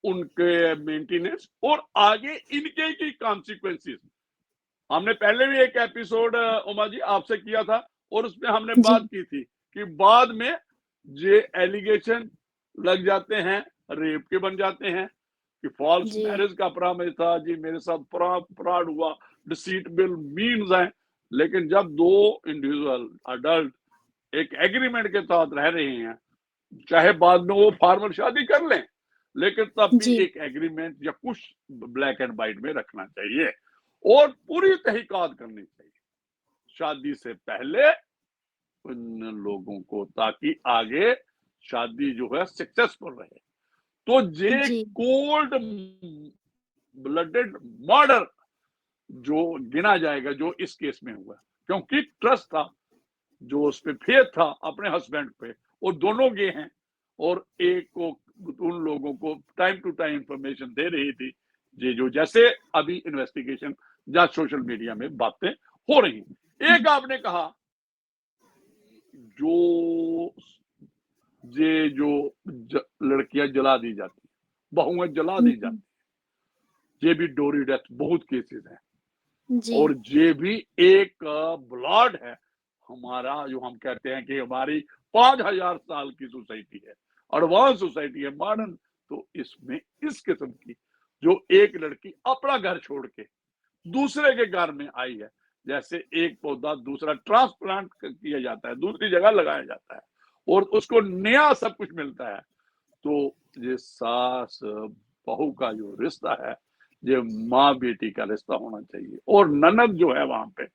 Speaker 1: उनके मेंटेनेंस और आगे इनके की कॉन्सिक्वेंसेस। हमने पहले भी एक एपिसोड उमा जी आपसे किया था और उसमें हमने
Speaker 2: जी।
Speaker 1: बात की थी कि बाद में ये एलिगेशन लग जाते हैं, रेप के बन जाते हैं कि फॉल्स
Speaker 2: जी।
Speaker 1: मैरिज का प्रॉमिस था जी, मेरे साथ फ्रॉड हुआ, डिसीटेबल मीन्स हैं। लेकिन जब 2 इंडिविजुअल अडल्ट एक एग्रीमेंट के साथ रह रहे हैं, चाहे बाद में वो फॉर्मल शादी कर लें, लेकिन तब भी
Speaker 2: जी।
Speaker 1: एक एग्रीमेंट या कुछ ब्लैक एंड व्हाइट में रखना चाहिए और पूरी तहकीकात करनी चाहिए शादी से पहले उन लोगों को, ताकि आगे शादी जो है सक्सेसफुल रहे। तो ये
Speaker 2: जी।
Speaker 1: कोल्ड ब्लडेड मर्डर जो गिना जाएगा जो इस केस में हुआ, क्योंकि ट्रस्ट था, जो उस पे फेथ था अपने हस्बैंड पे, और दोनों गे हैं और एक को उन लोगों को टाइम टू टाइम इंफॉर्मेशन दे रही थी, ये जो जैसे अभी इन्वेस्टिगेशन या सोशल मीडिया में बातें हो रही हैं। एक आपने कहा जो ये जो लड़कियां जला दी जाती, बहुएं जला दी
Speaker 2: हुँ।
Speaker 1: जाती, ये भी डोरी डेथ बहुत केसेस हैं,
Speaker 2: जी।
Speaker 1: और ये भी एक ब्लड है हमारा, जो हम कहते हैं कि हमारी 5000 साल की सोसाइटी है, एडवांस सोसाइटी है, मॉडर्न। तो इसमें इस किस्म की जो एक लड़की अपना घर छोड़ के दूसरे के घर में आई है, जैसे एक पौधा दूसरा ट्रांसप्लांट किया जाता है, दूसरी जगह लगाया जाता है और उसको नया सब कुछ मिलता है। तो ये सास बहू का जो रिश्ता है, ये माँ बेटी का रिश्ता होना चाहिए, और ननद जो है वहां पे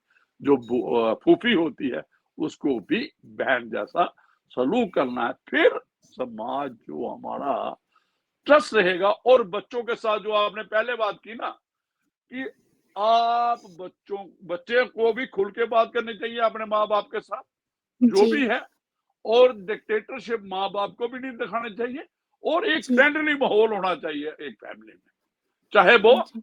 Speaker 1: जो फूफी होती है उसको भी बहन जैसा सलूक करना है। फिर समाज जो हमारा ट्रस्ट रहेगा, और बच्चों के साथ जो आपने पहले बात की ना कि आप बच्चे को भी खुल के बात करनी चाहिए अपने माँ बाप के साथ जो
Speaker 2: जी।
Speaker 1: भी है, और डिक्टेटरशिप माँ बाप को भी नहीं दिखाना चाहिए, और एक
Speaker 2: जी।
Speaker 1: फ्रेंडली माहौल होना चाहिए एक फैमिली में, चाहे वो
Speaker 2: जी।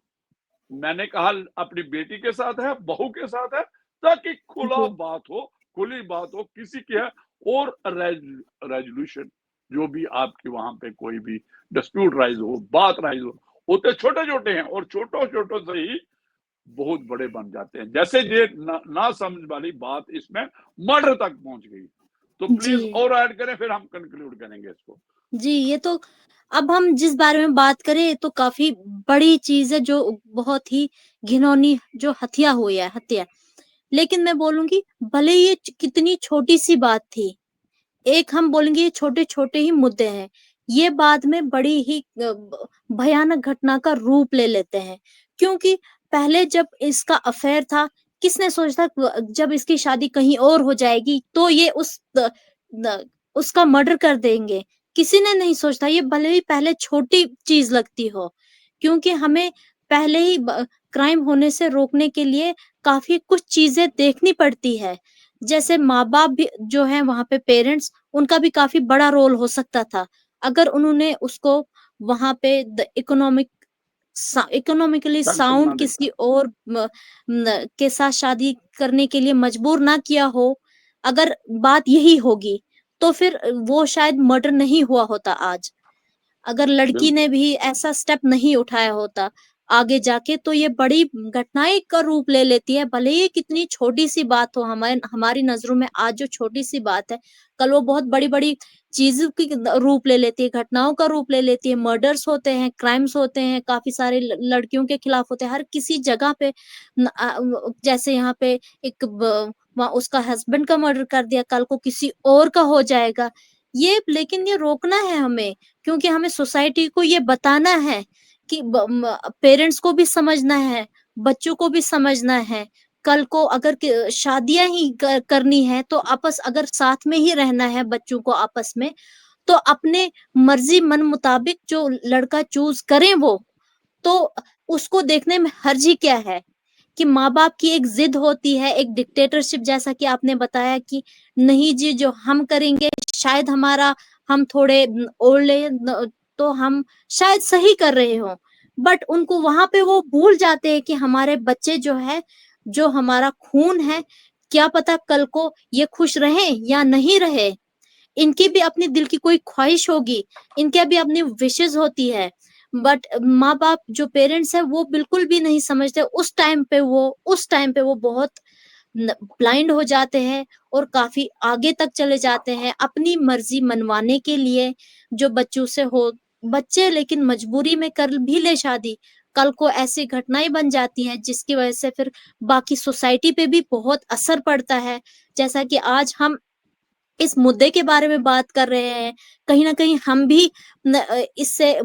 Speaker 1: मैंने कहा अपनी बेटी के साथ है, बहू के साथ है, ताकि खुला
Speaker 2: जी।
Speaker 1: बात हो, खुली बात हो किसी की है, और रेजोल्यूशन जो भी आपके वहां पे कोई भी डिस्प्यूट राइज हो, बात राइज हो, होते छोटे छोटे हैं और छोटों छोटों से ही बहुत बड़े बन जाते हैं। जैसे ये ना समझ वाली बात इसमें मर्डर तक पहुंच गई, तो प्लीज
Speaker 2: जी।
Speaker 1: और ऐड करें, फिर हम कंक्लूड करेंगे इसको।
Speaker 2: जी, ये तो अब हम जिस बारे में बात करें ये तो काफ़ी बड़ी चीज़ है जो बहुत ही घिनौनी जो हत्या हुई है हत्या। लेकिन मैं बोलूँगी भले ये कितनी छोटी-सी बात थी, एक हम बोलेंगे ये छोटे-छोटे ही मुद्दे हैं। ये बाद में बड़ी ही भयानक घटना का रूप ले लेते हैं। क्योंकि पहले जब इसका अफ़ेयर था, किसने सोचा था जब इसकी शादी कहीं और हो जाएगी तो ये उसका मर्डर कर देंगे। किसी ने नहीं सोचा ये भले ही पहले छोटी चीज़ लगती हो। क्योंकि हमें पहले ही क्राइम होने से रोकने के लिए काफ़ी कुछ चीज़ें देखनी पड़ती है। जैसे माँ-बाप भी जो हैं वहाँ पे पेरेंट्स उनका भी काफ़ी बड़ा रोल हो सकता था। अगर उन्होंने उसको वहाँ पे इकोनॉमिकली
Speaker 1: सक्षम ना
Speaker 2: साउंड
Speaker 1: देखा।
Speaker 2: किसी और के साथ शादी करने के लिए मजबूर ना किया हो, अगर बात यही होगी, तो फिर वो शायद मर्डर नहीं हुआ होता आज। अगर लड़की ने
Speaker 1: बिल्कुल।
Speaker 2: भी ऐसा स्टेप नहीं उठाया होता आगे जाके तो ये बड़ी घटनाएँ का रूप ले लेती है। भले ही कितनी छोटी-सी बात हो हमारी नज़रों में आज जो छोटी-सी बात है, कल वो बहुत बड़ी-बड़ी चीज़ों की रूप ले लेती है, घटनाओं का रूप ले लेती है। मर्डर्स होते हैं, क्राइम्स होते हैं, काफ़ी सारे ल लड़कियों के खिलाफ होते हैं। हर किसी जगह पे जैसे यहाँ पे एक उसका हस्बैंड का मर्डर कर दिया, कल को किसी और का हो जाएगा। लेकिन ये रोकना है हमें। क्योंकि हमें सोसाइटी को ये बताना है कि पेरेंट्स को भी समझना है, बच्चों को भी समझना है। कल को अगर शादियाँ ही करनी है तो अगर साथ में ही रहना है बच्चों को आपस में, तो अपने मर्ज़ी मन मुताबिक जो लड़का चूज़ करें वो, तो उसको देखने में हर्ज ही क्या है? कि माँ-बाप की एक ज़िद होती है, एक डिक्टेटरशिप जैसा कि आपने बताया कि नहीं जी जो हम करेंगे शायद हम थोड़े ओल्ड एज तो हम शायद सही कर रहे हों। बट उनको वहाँ पे वो भूल जाते हैं कि हमारे बच्चे जो है, जो हमारा खून है, क्या पता कल को ये खुश रहें या नहीं रहे। इनकी भी अपनी दिल की कोई ख्वाहिश होगी, इनके भी अपनी विशेज़ होती है। बट माँ-बाप जो पेरेंट्स हैं वो बिल्कुल भी नहीं समझते उस टाइम पे वो बहुत ब्लाइंड हो जाते हैं और काफ़ी आगे तक चले जाते हैं अपनी मर्ज़ी मनवाने के लिए जो बच्चों से हो बच्चे लेकिन मजबूरी में कर भी ले शादी, कल को ऐसी घटनाएँ बन जाती हैं जिसकी वज़ह से फिर बाकी सोसाइटी पे भी बहुत असर पड़ता है। जैसा कि आज हम इस मुद्दे के बारे में बात कर रहे हैं, कहीं न कहीं हम भी इससे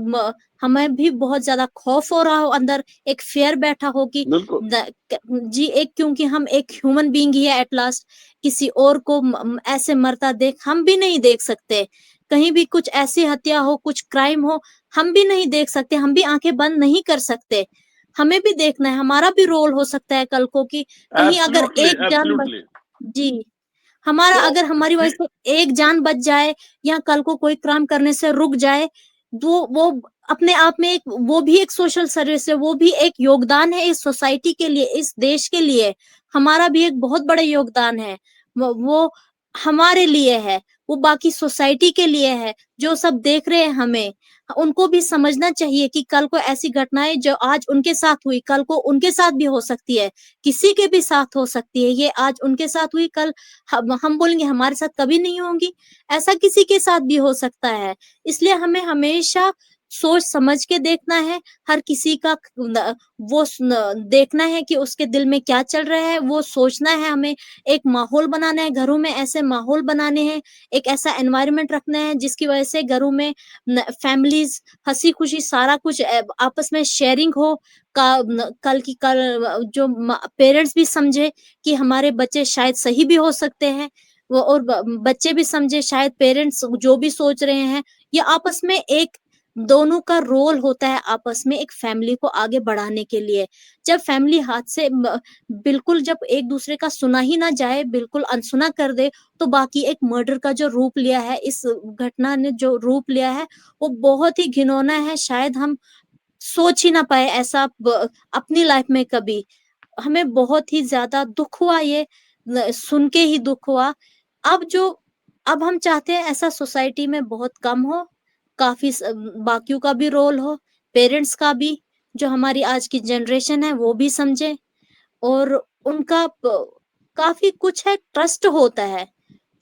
Speaker 2: हमें भी बहुत ज़्यादा खौफ हो रहा हो अंदर, एक फ़ियर बैठा हो कि
Speaker 1: बिल्कुल।
Speaker 2: द क जी, एक क्योंकि हम एक ह्यूमन बीइंग ही है एट लास्ट, किसी और को ऐसे मरता देख हम भी नहीं देख सकते। कहीं भी कुछ ऐसी हत्या हो, कुछ क्राइम हो, हम भी नहीं देख सकते, हम भी आँखें बंद नहीं कर सकते। हमें भी देखना है, हमारा भी रोल हो सकता है कल को कि कहीं अगर
Speaker 1: एब्सोल्युटली,
Speaker 2: एक जान बच
Speaker 1: एब्सोल्युटली।
Speaker 2: जी। हमारा
Speaker 1: तो
Speaker 2: अगर हमारी वजह
Speaker 1: जी,
Speaker 2: से एक जान बच जाए या कल को कोई क्राइम करने से रुक जाए, तो वो अपने आप में वो भी एक सोशल सर्विस है, वो भी एक योगदान है इस सोसाइटी के लिए, इस देश के लिए। हमारा भी एक बहुत बड़ा योगदान है। वो हमारे लिए है, वो बाकी सोसाइटी के लिए है, जो सब देख रहे हैं हमें। उनको भी समझना चाहिए कि कल को ऐसी घटनाएँ जो आज उनके साथ हुई, कल को उनके साथ भी हो सकती है, किसी के भी साथ हो सकती है। ये आज उनके साथ हुई, कल हम बोलेंगे हमारे साथ कभी नहीं होंगी, ऐसा किसी के साथ भी हो सकता है। इसलिए हमें हमेशा सोच समझ के देखना है, हर किसी का देखना है कि उसके दिल में क्या चल रहा है, वो सोचना है हमें, एक माहौल बनाना है, घरों में ऐसे माहौल बनाने हैं, एक ऐसा एनवायरनमेंट रखना है जिसकी वजह से घरों में फैमिलीज़ हँसी-खुशी सारा कुछ आपस में शेयरिंग हो, कल की कल जो पेरेंट्स भी समझे कि हमारे बच्चे शायद सही भी हो सकते हैं वो और बच्चे भी समझे शायद पेरेंट्स जो भी सोच रहे हैं ये आपस में एक दोनों का रोल होता है आपस में एक फैमिली को आगे बढ़ाने के लिए जब फैमिली हाथ से बिल्कुल जब एक दूसरे का सुना ही ना जाए बिल्कुल अनसुना कर दे तो बाकी एक मर्डर का जो रूप लिया है इस घटना ने जो रूप लिया है वो बहुत ही घिनौना है शायद हम सोच ही ना पाए ऐसा अपनी लाइफ में कभी हमें बहुत ही ज़्यादा दुःख हुआ ये सुन के ही दुःख हुआ। अब जो अब हम चाहते हैं ऐसा सोसाइटी में बहुत कम हो, काफ़ी बाकियों का भी रोल हो, पेरेंट्स का भी, जो हमारी आज की जनरेशन है वो भी समझे। और उनका काफी कुछ है, ट्रस्ट होता है,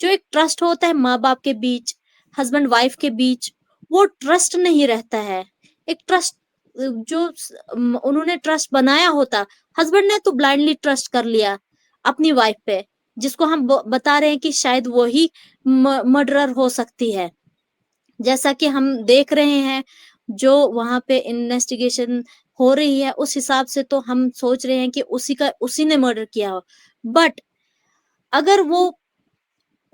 Speaker 2: जो एक ट्रस्ट होता है माँ बाप के बीच, हस्बैंड वाइफ के बीच, वो ट्रस्ट नहीं रहता है। एक ट्रस्ट जो उन्होंने ट्रस्ट बनाया होता, हस्बैंड ने तो ब्लाइंडली ट्रस्ट कर लिया अपनी वाइफ पे, जिसको हम बता रहे हैं कि शायद वो ही मर्डरर हो सकती है। जैसा कि हम देख रहे हैं, जो वहां पे इन्वेस्टिगेशन हो रही है, उस हिसाब से तो हम सोच रहे हैं कि उसी ने मर्डर किया हो। बट अगर वो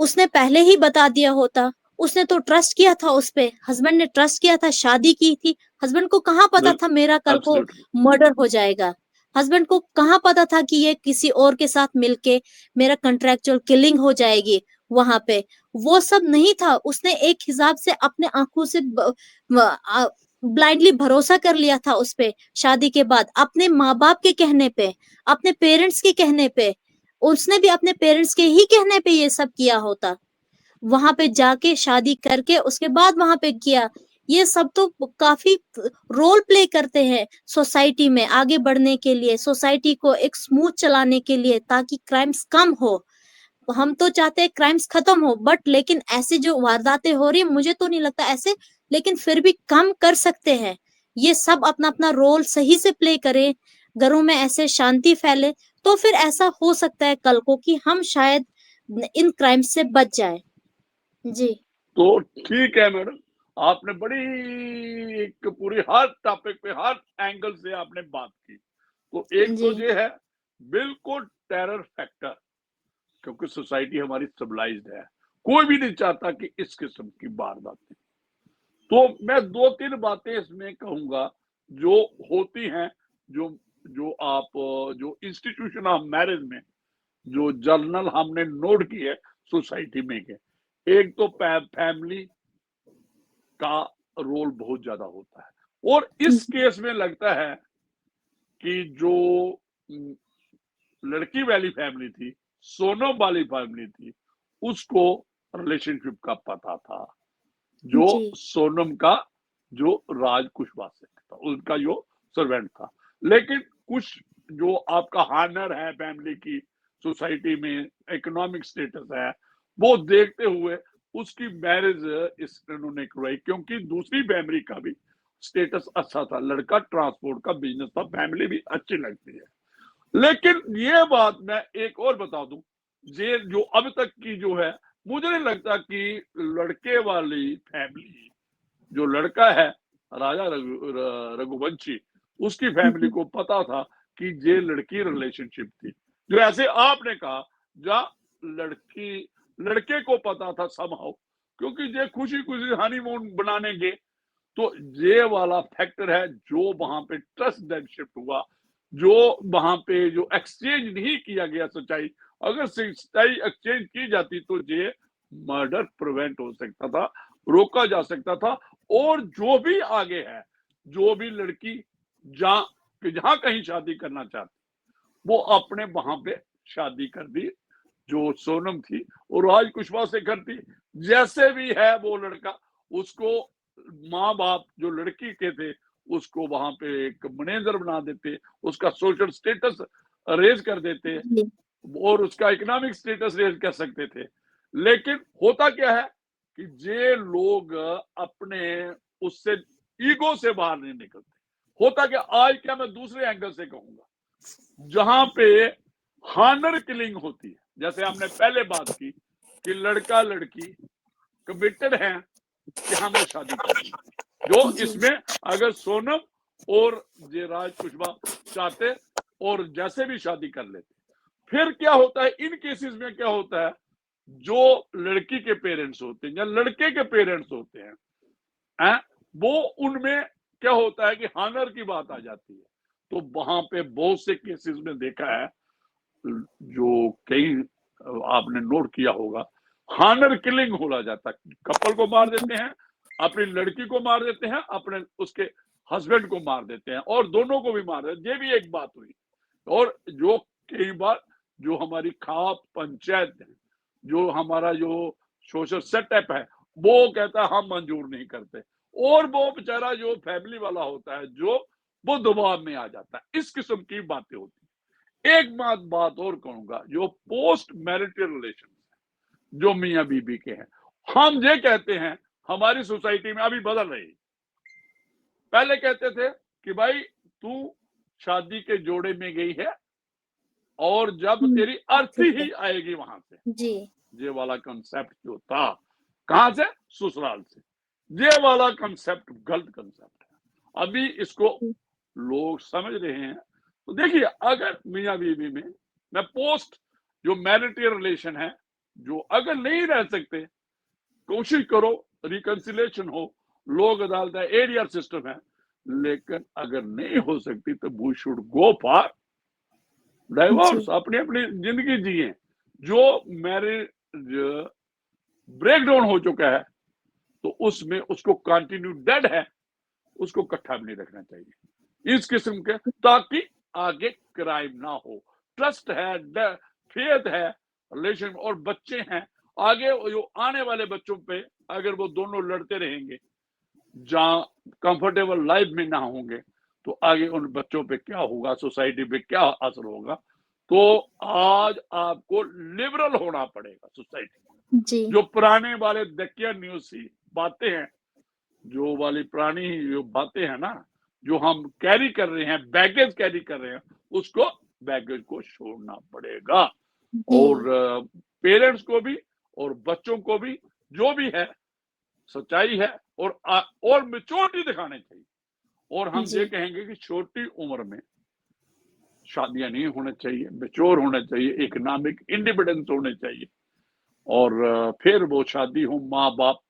Speaker 2: उसने पहले ही बता दिया होता, उसने तो ट्रस्ट किया था उस पे, हस्बैंड ने ट्रस्ट किया था, शादी की थी, हस्बैंड को कहाँ पता था मेरा कल को
Speaker 1: एब्सोल्युटली
Speaker 2: मर्डर हो जाएगा? हस्बैंड को कहाँ पता था कि ये किसी और के साथ मिलके मेरा कंट्रेक्चुअल किलिंग हो जाएगी वहां पे? वो सब नहीं था, उसने एक हिसाब से अपने आंखों से ब्लाइंडली भरोसा कर लिया था उस पे, शादी के बाद अपने माँ बाप के कहने पे, अपने पेरेंट्स के कहने पे, उसने भी अपने पेरेंट्स के ही कहने पे ये सब किया होता, वहां पे जाके शादी करके उसके बाद वहां पे किया। ये सब तो काफी रोल प्ले करते हैं सोसाइटी में आगे बढ़ने के लिए, सोसाइटी को एक स्मूथ चलाने के लिए, ताकि क्राइम्स कम हो। हम तो चाहते हैं क्राइम्स खत्म हो, बट लेकिन ऐसे जो वारदातें हो रही है, मुझे तो नहीं लगता ऐसे, लेकिन फिर भी कम कर सकते हैं। ये सब अपना अपना रोल सही से प्ले करें, घरों में ऐसे शांति फैले, तो फिर ऐसा हो सकता है कल को कि हम शायद इन क्राइम्स से बच जाए। जी।
Speaker 1: तो ठीक है मैडम, आपने बड़ी एक पूरी हर टॉपिक पे हर एंगल से आपने बात की। तो एक तो
Speaker 2: जी।
Speaker 1: ये है बिल्कुल टेरर फैक्टर, क्योंकि सोसाइटी हमारी सिविलाइज्ड है, कोई भी नहीं चाहता कि इस किस्म की वारदातें। तो मैं 2-3 बातें इसमें कहूंगा जो होती हैं, जो जो आप जो इंस्टीट्यूशन ऑफ मैरिज में जो जर्नल हमने नोट की है सोसाइटी में के, एक तो फैमिली का रोल बहुत ज्यादा होता है। और इस केस में लगता है कि जो लड़की वाली फैमिली थी, सोनम वाली फैमिली थी, उसको रिलेशनशिप का पता था, जो
Speaker 2: जी।
Speaker 1: सोनम का जो राज कुशवाहा से था, उनका जो सर्वेंट था। लेकिन कुछ जो आपका हानर है फैमिली की, सोसाइटी में इकोनॉमिक स्टेटस है, वो देखते हुए उसकी मैरिज इन्होंने करवाई, क्योंकि दूसरी फैमिली का भी स्टेटस अच्छा था, लड़का ट्रांसपोर्ट का बिजनेस था, फैमिली भी अच्छी लगती है। लेकिन ये बात मैं एक और बता दूं, ये जो अब तक की जो है, मुझे नहीं लगता कि लड़के वाली फैमिली, जो लड़का है राजा रघुवंशी, उसकी फैमिली को पता था कि ये लड़की रिलेशनशिप थी। जो ऐसे आपने कहा, जहां लड़की लड़के को पता था समहाउ, क्योंकि ये खुशी खुशी हनीमून बनाने गए, तो ये वाला फैक्टर है जो वहां पे ट्रस्ट देन शिफ्ट हुआ, जो वहां पे जो एक्सचेंज नहीं किया गया सच्चाई, अगर सच्चाई एक्सचेंज की जाती तो ये मर्डर प्रिवेंट हो सकता था, रोका जा सकता था। और जो भी आगे है, जो भी लड़की जहां कहीं शादी करना चाहती, वो अपने वहां पे शादी कर दी, जो सोनम थी और राज कुशवाहा से करती। जैसे भी है वो लड़का, उसको माँ बाप जो लड़की के थे उसको वहां पे एक मैनेजर बना देते, उसका सोशल स्टेटस रेज कर देते,
Speaker 2: जी।
Speaker 1: और उसका इकोनॉमिक स्टेटस रेज कर सकते थे। लेकिन होता क्या है कि ये लोग अपने उससे ईगो से बाहर नहीं निकलते। होता क्या, आज क्या मैं दूसरे एंगल से कहूंगा, जहां पे हानर किलिंग होती है, जैसे हमने पहले बात की कि लड़का लड़की कमिटेड हैं कि हमने शादी करनी, जो
Speaker 2: जी।
Speaker 1: इसमें अगर सोनम और जयराज कुशवाहा चाहते और जैसे भी शादी कर लेते, फिर क्या होता है इन केसेस में, क्या होता है, जो लड़की के पेरेंट्स होते हैं या लड़के के पेरेंट्स होते हैं, वो उनमें क्या होता है कि हानर की बात आ जाती है। तो वहां पे बहुत से केसेस में देखा है, जो कई आपने नोट किया होगा, हानर किलिंग हो जाता है, कपल को मार देते हैं, अपनी लड़की को मार देते हैं, अपने उसके हस्बैंड को मार देते हैं, और दोनों को भी मार देते हैं। ये भी एक बात हुई। और जो कई बार जो हमारी खाप पंचायत है, जो हमारा जो सोशल सेटअप है, वो कहता है हम मंजूर नहीं करते, और वो बेचारा जो फैमिली वाला होता है, जो वो दबाव में आ जाता है। इस किस्म की बातें होती है। एक बात और कहूंगा, जो पोस्ट मैरिटल रिलेशन जो मियाँ बीबी के हैं, हम ये कहते हैं हमारी सोसाइटी में अभी बदल रही। पहले कहते थे कि भाई तू शादी के जोड़े में गई है और जब तेरी अर्थी
Speaker 2: ठीक है।
Speaker 1: ही आएगी वहां से।
Speaker 2: जी।
Speaker 1: ये वाला कंसेप्ट जो था, कहां से? ससुराल से। ये वाला कंसेप्ट गलत कंसेप्ट है। अभी इसको लोग समझ रहे हैं। तो देखिए, अगर मियाँ बीवी में मैं पोस्ट जो मैरिटल रिलेशन है, जो अगर नहीं रह सकते, कोशिश करो रिकंसिलेशन हो, लोक अदालत है, एरियर सिस्टम है, लेकिन अगर नहीं हो सकती तो we should go for divorce,
Speaker 2: जी।
Speaker 1: अपनी अपनी जिंदगी जिए। जो मैरिज ब्रेक डाउन हो चुका है तो उसमें उसको कंटिन्यू डेड है, उसको इकट्ठा भी नहीं रखना चाहिए इस किस्म के, ताकि आगे क्राइम ना हो। ट्रस्ट है, फेथ है रिलेशन, और बच्चे हैं, आगे जो आने वाले बच्चों पे अगर वो दोनों लड़ते रहेंगे, जहां कंफर्टेबल लाइफ में ना होंगे, तो आगे उन बच्चों पे क्या होगा, सोसाइटी पे क्या असर होगा। तो आज आपको लिबरल होना पड़ेगा सोसाइटी में।
Speaker 2: जी।
Speaker 1: जो पुराने वाले दकिया न्यूज की बातें हैं, जो वाली पुरानी जो बातें हैं ना, जो हम कैरी कर रहे हैं, बैगेज कैरी कर रहे हैं, उसको बैगेज को छोड़ना पड़ेगा।
Speaker 2: जी।
Speaker 1: और पेरेंट्स को भी और बच्चों को भी, जो भी है सच्चाई है, और मेच्योरिटी दिखानी चाहिए। और हम ये
Speaker 2: जी।
Speaker 1: कहेंगे कि छोटी उम्र में शादियां नहीं होने चाहिए, मेच्योर होने चाहिए, इकोनॉमिक इंडिपेंडेंस होने चाहिए, और फिर वो शादी हो, माँ बाप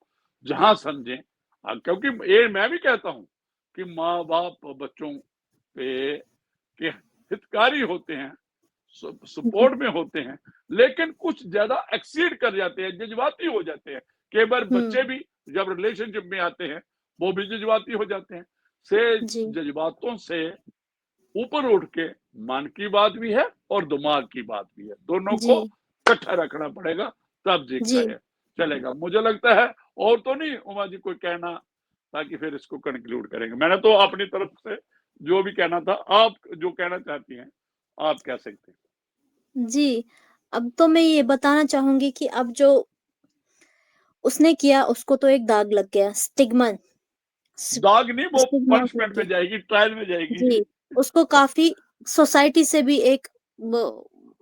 Speaker 1: जहां समझे। क्योंकि ये मैं भी कहता हूं कि माँ बाप बच्चों पे के हितकारी होते हैं,
Speaker 2: जी।
Speaker 1: सपोर्ट में होते हैं, लेकिन कुछ ज्यादा एक्सीड कर जाते हैं, जज्बाती हो जाते हैं। कई बार बच्चे भी जब रिलेशनशिप में आते हैं वो भी जज्बाती हो जाते हैं। से
Speaker 2: जी।
Speaker 1: जज्बातों से ऊपर उठ के मन की बात भी है और दिमाग की बात भी है, दोनों
Speaker 2: जी।
Speaker 1: को इकट्ठा रखना पड़ेगा, तब जी
Speaker 2: जी।
Speaker 1: चलेगा। मुझे लगता है और तो नहीं उमा जी कोई कहना, ताकि फिर इसको कंक्लूड करेंगे। मैंने तो अपनी तरफ से जो भी कहना था, आप जो कहना चाहती हैं आप कह सकते हैं।
Speaker 2: जी। अब तो मैं ये बताना चाहूँगी कि अब जो उसने किया उसको तो एक दाग लग गया, स्टिग्मा स
Speaker 1: दाग नहीं, वो
Speaker 2: स्टिग्मा हो
Speaker 1: पनिशमेंट में
Speaker 2: गया।
Speaker 1: जाएगी, ट्रायल में जाएगी।
Speaker 2: जी, उसको काफ़ी सोसाइटी से भी एक वो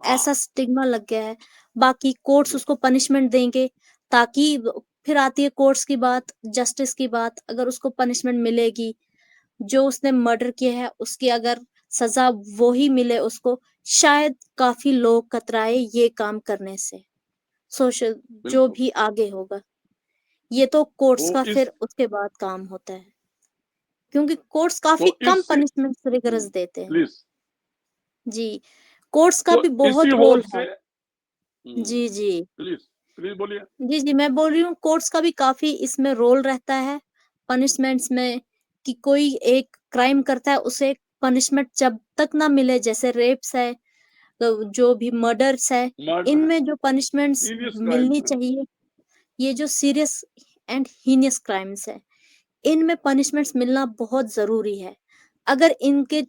Speaker 1: हाँ,
Speaker 2: ऐसा स्टिग्मा लग गया है। बाकी कोर्ट्स
Speaker 1: जी,
Speaker 2: उसको पनिशमेंट देंगे ताकि फिर आती है कोर्ट्स की बात, जस्टिस की बात, अगर उसको पनिशमेंट मिलेगी, जो उसने मर्डर किया है उसकी अगर सज़ा वो ही मिले उसको, शायद काफ़ी लोग कतराए ये काम करने से। सोशल जो
Speaker 1: बिल्कुल।
Speaker 2: भी आगे होगा, ये तो कोर्ट्स
Speaker 1: तो
Speaker 2: का
Speaker 1: इस
Speaker 2: फिर उसके बाद काम होता है, क्योंकि कोर्ट्स काफ़ी
Speaker 1: तो
Speaker 2: कम
Speaker 1: इस
Speaker 2: पनिशमेंट्स रिगरस देते हैं।
Speaker 1: प्लीज,
Speaker 2: जी, कोर्ट्स का
Speaker 1: तो
Speaker 2: भी
Speaker 1: इसी
Speaker 2: बहुत रोल
Speaker 1: होप
Speaker 2: है।
Speaker 1: से
Speaker 2: जी, जी।
Speaker 1: प्लीज प्लीज बोलिए।
Speaker 2: जी, जी, मैं बोल रही हूँ कोर्ट्स का भी काफ़ी इसमें रोल रहता है, पनिशमेंट्स में कि कोई एक क्राइम करता है, उसे पनिशमेंट जब तक ना मिले जैसे रेप्स है, जो भी मर्डर्स है,
Speaker 1: मर्डर है,
Speaker 2: इनमें जो पनिशमेंट्स
Speaker 1: सीरियस
Speaker 2: मिलनी
Speaker 1: क्राइम्स है।
Speaker 2: चाहिए, ये जो सीरियस एंड हीनियस क्राइम्स है, इनमें पनिशमेंट्स मिलना बहुत ज़रूरी है। अगर इनके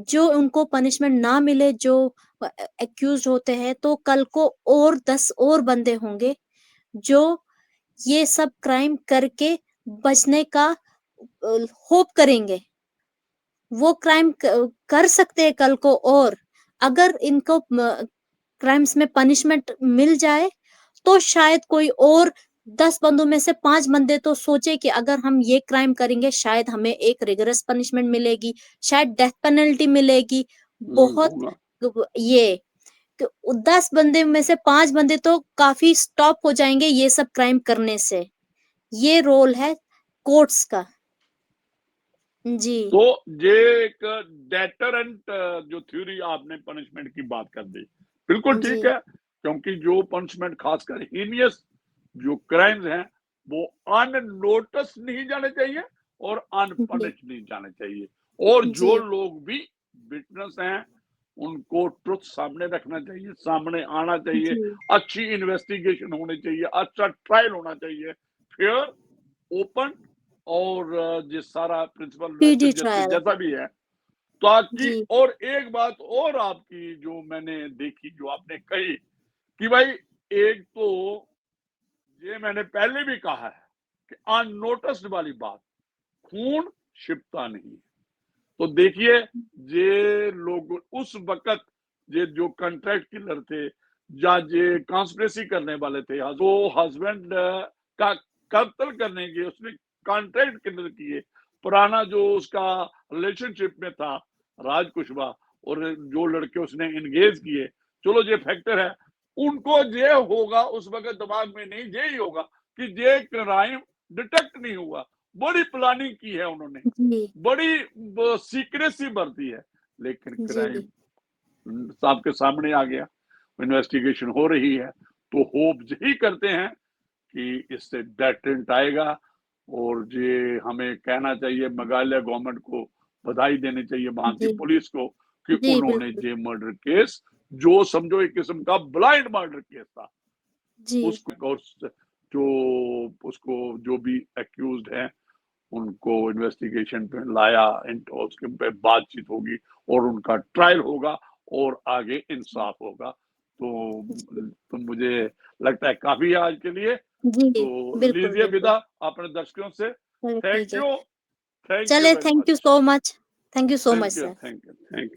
Speaker 2: जो उनको पनिशमेंट ना मिले जो एक्यूज़्ड होते हैं, तो कल को और 10 और बंदे होंगे, जो ये सब क्राइम करके बचने का होप करेंगे। वो क्राइम कर सकते हैं कल को, और अगर इनको क्राइम्स में पनिशमेंट मिल जाए, तो शायद कोई और 10 बंदों में से 5 बंदे तो सोचे कि अगर हम ये क्राइम करेंगे शायद हमें एक रिगरस पनिशमेंट मिलेगी, शायद डेथ पेनल्टी मिलेगी। बहुत
Speaker 1: होगा।
Speaker 2: ये तो 10 बंदे में से 5 बंदे तो काफ़ी स्टॉप हो जाएँगे ये सब क्राइम करने से। ये रोल है कोर्ट्स का। जी।
Speaker 1: तो ये एक डेटरेंट जो थ्योरी आपने पनिशमेंट की बात कर दी, बिल्कुल ठीक
Speaker 2: जी।
Speaker 1: है। क्योंकि जो पनिशमेंट खासकर हीनियस जो क्राइम्स हैं वो अननोटिस नहीं जाने चाहिए और
Speaker 2: जी।
Speaker 1: अनपनिश नहीं जाने चाहिए। और जो
Speaker 2: जी।
Speaker 1: लोग भी विटनेस हैं उनको ट्रुथ सामने रखना चाहिए, सामने आना चाहिए,
Speaker 2: जी।
Speaker 1: अच्छी इन्वेस्टिगेशन होनी चाहिए, अच्छा ट्रायल होना चाहिए, फेयर, ओपन, और जिस सारा प्रिंसिपल
Speaker 2: पीडी
Speaker 1: नेचुरल जस्टिस
Speaker 2: ट्रायल।
Speaker 1: जैसा भी है, ताकि
Speaker 2: जी,
Speaker 1: और एक बात और आपकी जो मैंने देखी, जो आपने कही कि भाई एक तो ये मैंने पहले भी कहा है कि अननोटिस्ड वाली बात, खून छिपता नहीं। तो देखिए ये लोग उस वक़्त ये जो कॉन्ट्रैक्ट किलर थे या ये कॉन्स्पिरेसी करने वाले थे, जो हस्बैंड का कत्ल करने के उसने कॉन्ट्रैक्ट किलर किए, पुराना जो उसका रिलेशनशिप में था राज कुशवाहा, और जो लड़के उसने एंगेज किए, चलो ये फैक्टर है, उनको ये होगा उस वक़्त दिमाग में नहीं यही होगा कि ये क्राइम डिटेक्ट नहीं हुआ, बड़ी प्लानिंग की है उन्होंने,
Speaker 2: जी,
Speaker 1: बड़ी सीक्रेसी बरती है, लेकिन क्राइम
Speaker 2: जी,
Speaker 1: आपके सामने आ गया, इन्वेस्टिगेशन हो रही है। तो होप यही करते हैं कि इससे डेटरेंट आएगा, और ये हमें कहना चाहिए मेघालय गवर्नमेंट को बधाई देनी चाहिए, वहां की
Speaker 2: जी,
Speaker 1: पुलिस को, कि
Speaker 2: जी,
Speaker 1: उन्होंने
Speaker 2: बिल्कुल।
Speaker 1: ये मर्डर केस जो समझो एक किस्म का ब्लाइंड मर्डर केस था,
Speaker 2: जी,
Speaker 1: उसको जो उसको जो भी एक्यूज्ड हैं उनको इन्वेस्टिगेशन पे लाया, उसके पे बातचीत होगी और उनका ट्रायल होगा और आगे इंसाफ होगा। तो मुझे लगता है काफी है आज के लिए,
Speaker 2: जी,
Speaker 1: तो
Speaker 2: बिल्कुल,
Speaker 1: लीजिए
Speaker 2: बिल्कुल।
Speaker 1: विदा अपने दर्शकों से।
Speaker 2: चलो ठीक है।
Speaker 1: थैंक यू
Speaker 2: चलिए,
Speaker 1: very
Speaker 2: thank you
Speaker 1: much.
Speaker 2: So much. Thank you so much
Speaker 1: thank you
Speaker 2: sir.
Speaker 1: Thank you thank you.